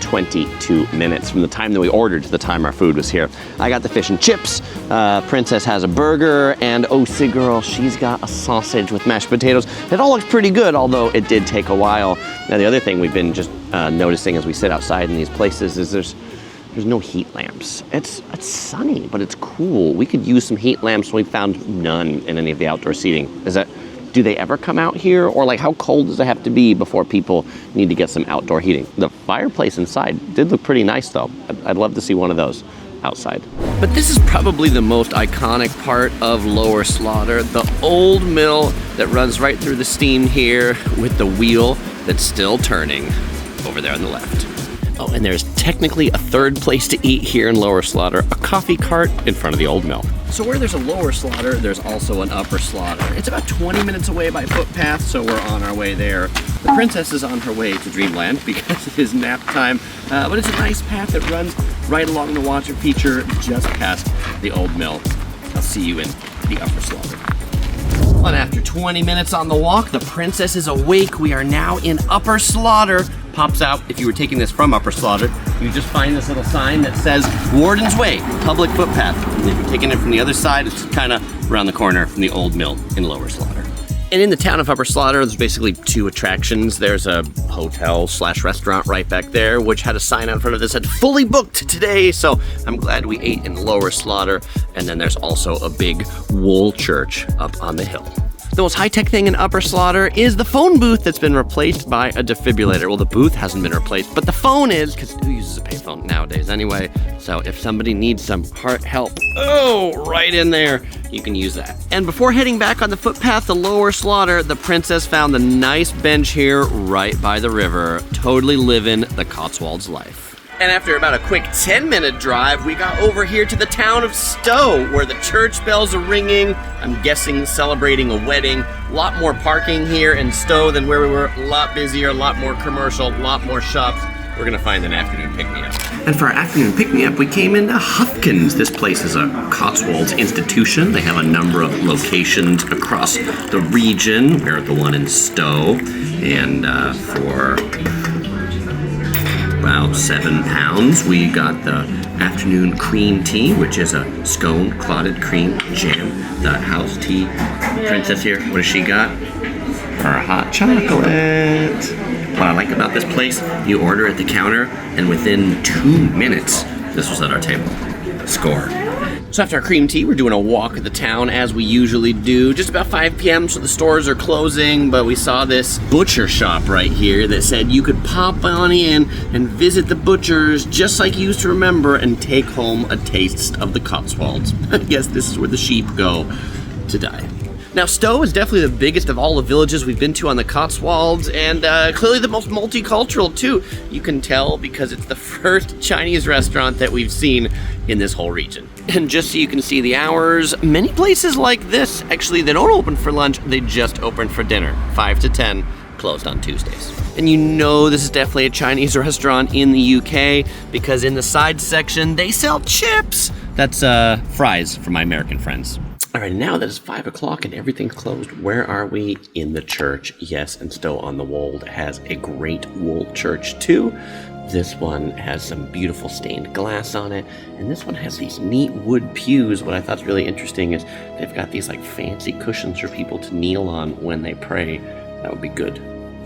22 minutes from the time that we ordered to the time our food was here. I got the fish and chips, Princess has a burger, and OC Girl, she's got a sausage with mashed potatoes. It all looks pretty good, although it did take a while. Now, the other thing we've been just noticing as we sit outside in these places is there's no heat lamps. It's sunny, but it's cool. We could use some heat lamps. We found none in any of the outdoor seating. Do they ever come out here? Or like, how cold does it have to be before people need to get some outdoor heating? The fireplace inside did look pretty nice though. I'd love to see one of those outside. But this is probably the most iconic part of Lower Slaughter, the old mill that runs right through the steam here with the wheel that's still turning over there on the left. Oh, and there's technically a third place to eat here in Lower Slaughter, a coffee cart in front of the old mill. So where there's a Lower Slaughter, there's also an Upper Slaughter. It's about 20 minutes away by footpath, so we're on our way there. The princess is on her way to Dreamland because it is nap time, but it's a nice path that runs right along the water feature just past the old mill. I'll see you in the Upper Slaughter. And after 20 minutes on the walk, the princess is awake. We are now in Upper Slaughter. Pops out, if you were taking this from Upper Slaughter, you just find this little sign that says Warden's Way, public footpath. And if you're taking it from the other side, it's kind of around the corner from the old mill in Lower Slaughter. And in the town of Upper Slaughter, there's basically 2 attractions. There's a hotel/restaurant right back there, which had a sign out front of this that said fully booked today. So I'm glad we ate in Lower Slaughter. And then there's also a big wool church up on the hill. The most high-tech thing in Upper Slaughter is the phone booth that's been replaced by a defibrillator. Well, the booth hasn't been replaced, but the phone is, because who uses a payphone nowadays anyway? So if somebody needs some heart help, right in there, you can use that. And before heading back on the footpath to Lower Slaughter, the princess found the nice bench here right by the river, totally living the Cotswolds life. And after about a quick 10-minute drive, we got over here to the town of Stowe, where the church bells are ringing. I'm guessing celebrating a wedding. A lot more parking here in Stowe than where we were. A lot busier, a lot more commercial, a lot more shops. We're gonna find an afternoon pick-me-up. And for our afternoon pick-me-up, we came into Hufkins. This place is a Cotswolds institution. They have a number of locations across the region. We're at the one in Stowe. And for about £7, we got the afternoon cream tea, which is a scone, clotted cream, jam, the house tea. Princess here, what has she got? Her hot chocolate. What I like about this place, you order at the counter, and within 2 minutes, this was at our table. Score. So after our cream tea, we're doing a walk of the town as we usually do. Just about 5 p.m., so the stores are closing, but we saw this butcher shop right here that said you could pop on in and visit the butchers just like you used to remember and take home a taste of the Cotswolds. I guess this is where the sheep go to die. Now, Stowe is definitely the biggest of all the villages we've been to on the Cotswolds, and clearly the most multicultural, too. You can tell because it's the first Chinese restaurant that we've seen in this whole region. And just so you can see the hours, many places like this, actually, they don't open for lunch, they just open for dinner, 5 to 10, closed on Tuesdays. And you know this is definitely a Chinese restaurant in the UK because in the side section they sell chips. That's fries for my American friends. All right, now that it's 5 o'clock and everything's closed, where are we? In the church. Yes, and Stow-on-the-Wold has a great wool church too. This one has some beautiful stained glass on it, and this one has these neat wood pews. What I thought's really interesting is they've got these like fancy cushions for people to kneel on when they pray. That would be good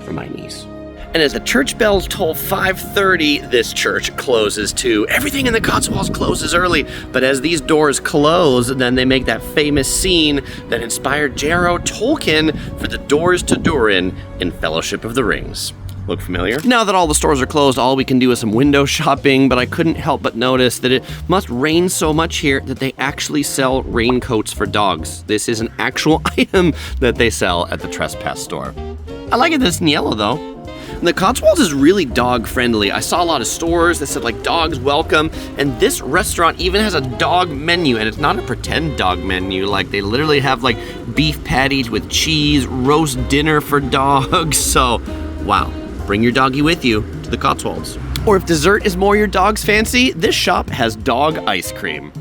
for my niece. And as the church bells toll 5:30, this church closes too. Everything in the Cotswolds closes early, but as these doors close, then they make that famous scene that inspired J.R.R. Tolkien for the doors to Durin in Fellowship of the Rings. Look familiar? Now that all the stores are closed, all we can do is some window shopping, but I couldn't help but notice that it must rain so much here that they actually sell raincoats for dogs. This is an actual item that they sell at the Trespass store. I like it that it's in yellow though. The Cotswolds is really dog friendly. I saw a lot of stores that said like dogs welcome, and this restaurant even has a dog menu, and it's not a pretend dog menu. Like they literally have like beef patties with cheese, roast dinner for dogs. So, wow, bring your doggy with you to the Cotswolds. Or if dessert is more your dog's fancy, this shop has dog ice cream.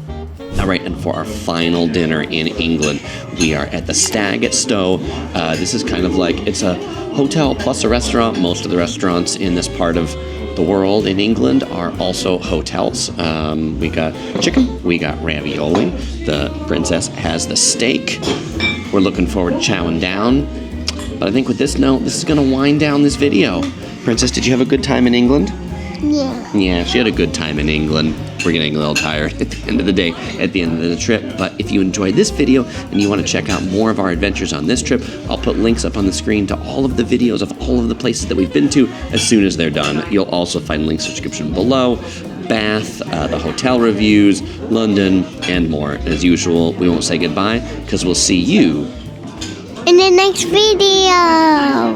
All right, and for our final dinner in England, we are at the Stag at Stow. This is kind of like, it's a hotel plus a restaurant. Most of the restaurants in this part of the world in England are also hotels. We got chicken, we got ravioli. The princess has the steak. We're looking forward to chowing down. But I think with this note, this is gonna wind down this video. Princess, did you have a good time in England? Yeah. Yeah, she had a good time in England. We're getting a little tired at the end of the day, at the end of the trip. But if you enjoyed this video and you want to check out more of our adventures on this trip, I'll put links up on the screen to all of the videos of all of the places that we've been to as soon as they're done. You'll also find links to the description below. Bath, the hotel reviews, London, and more. As usual, we won't say goodbye because we'll see you In the next video.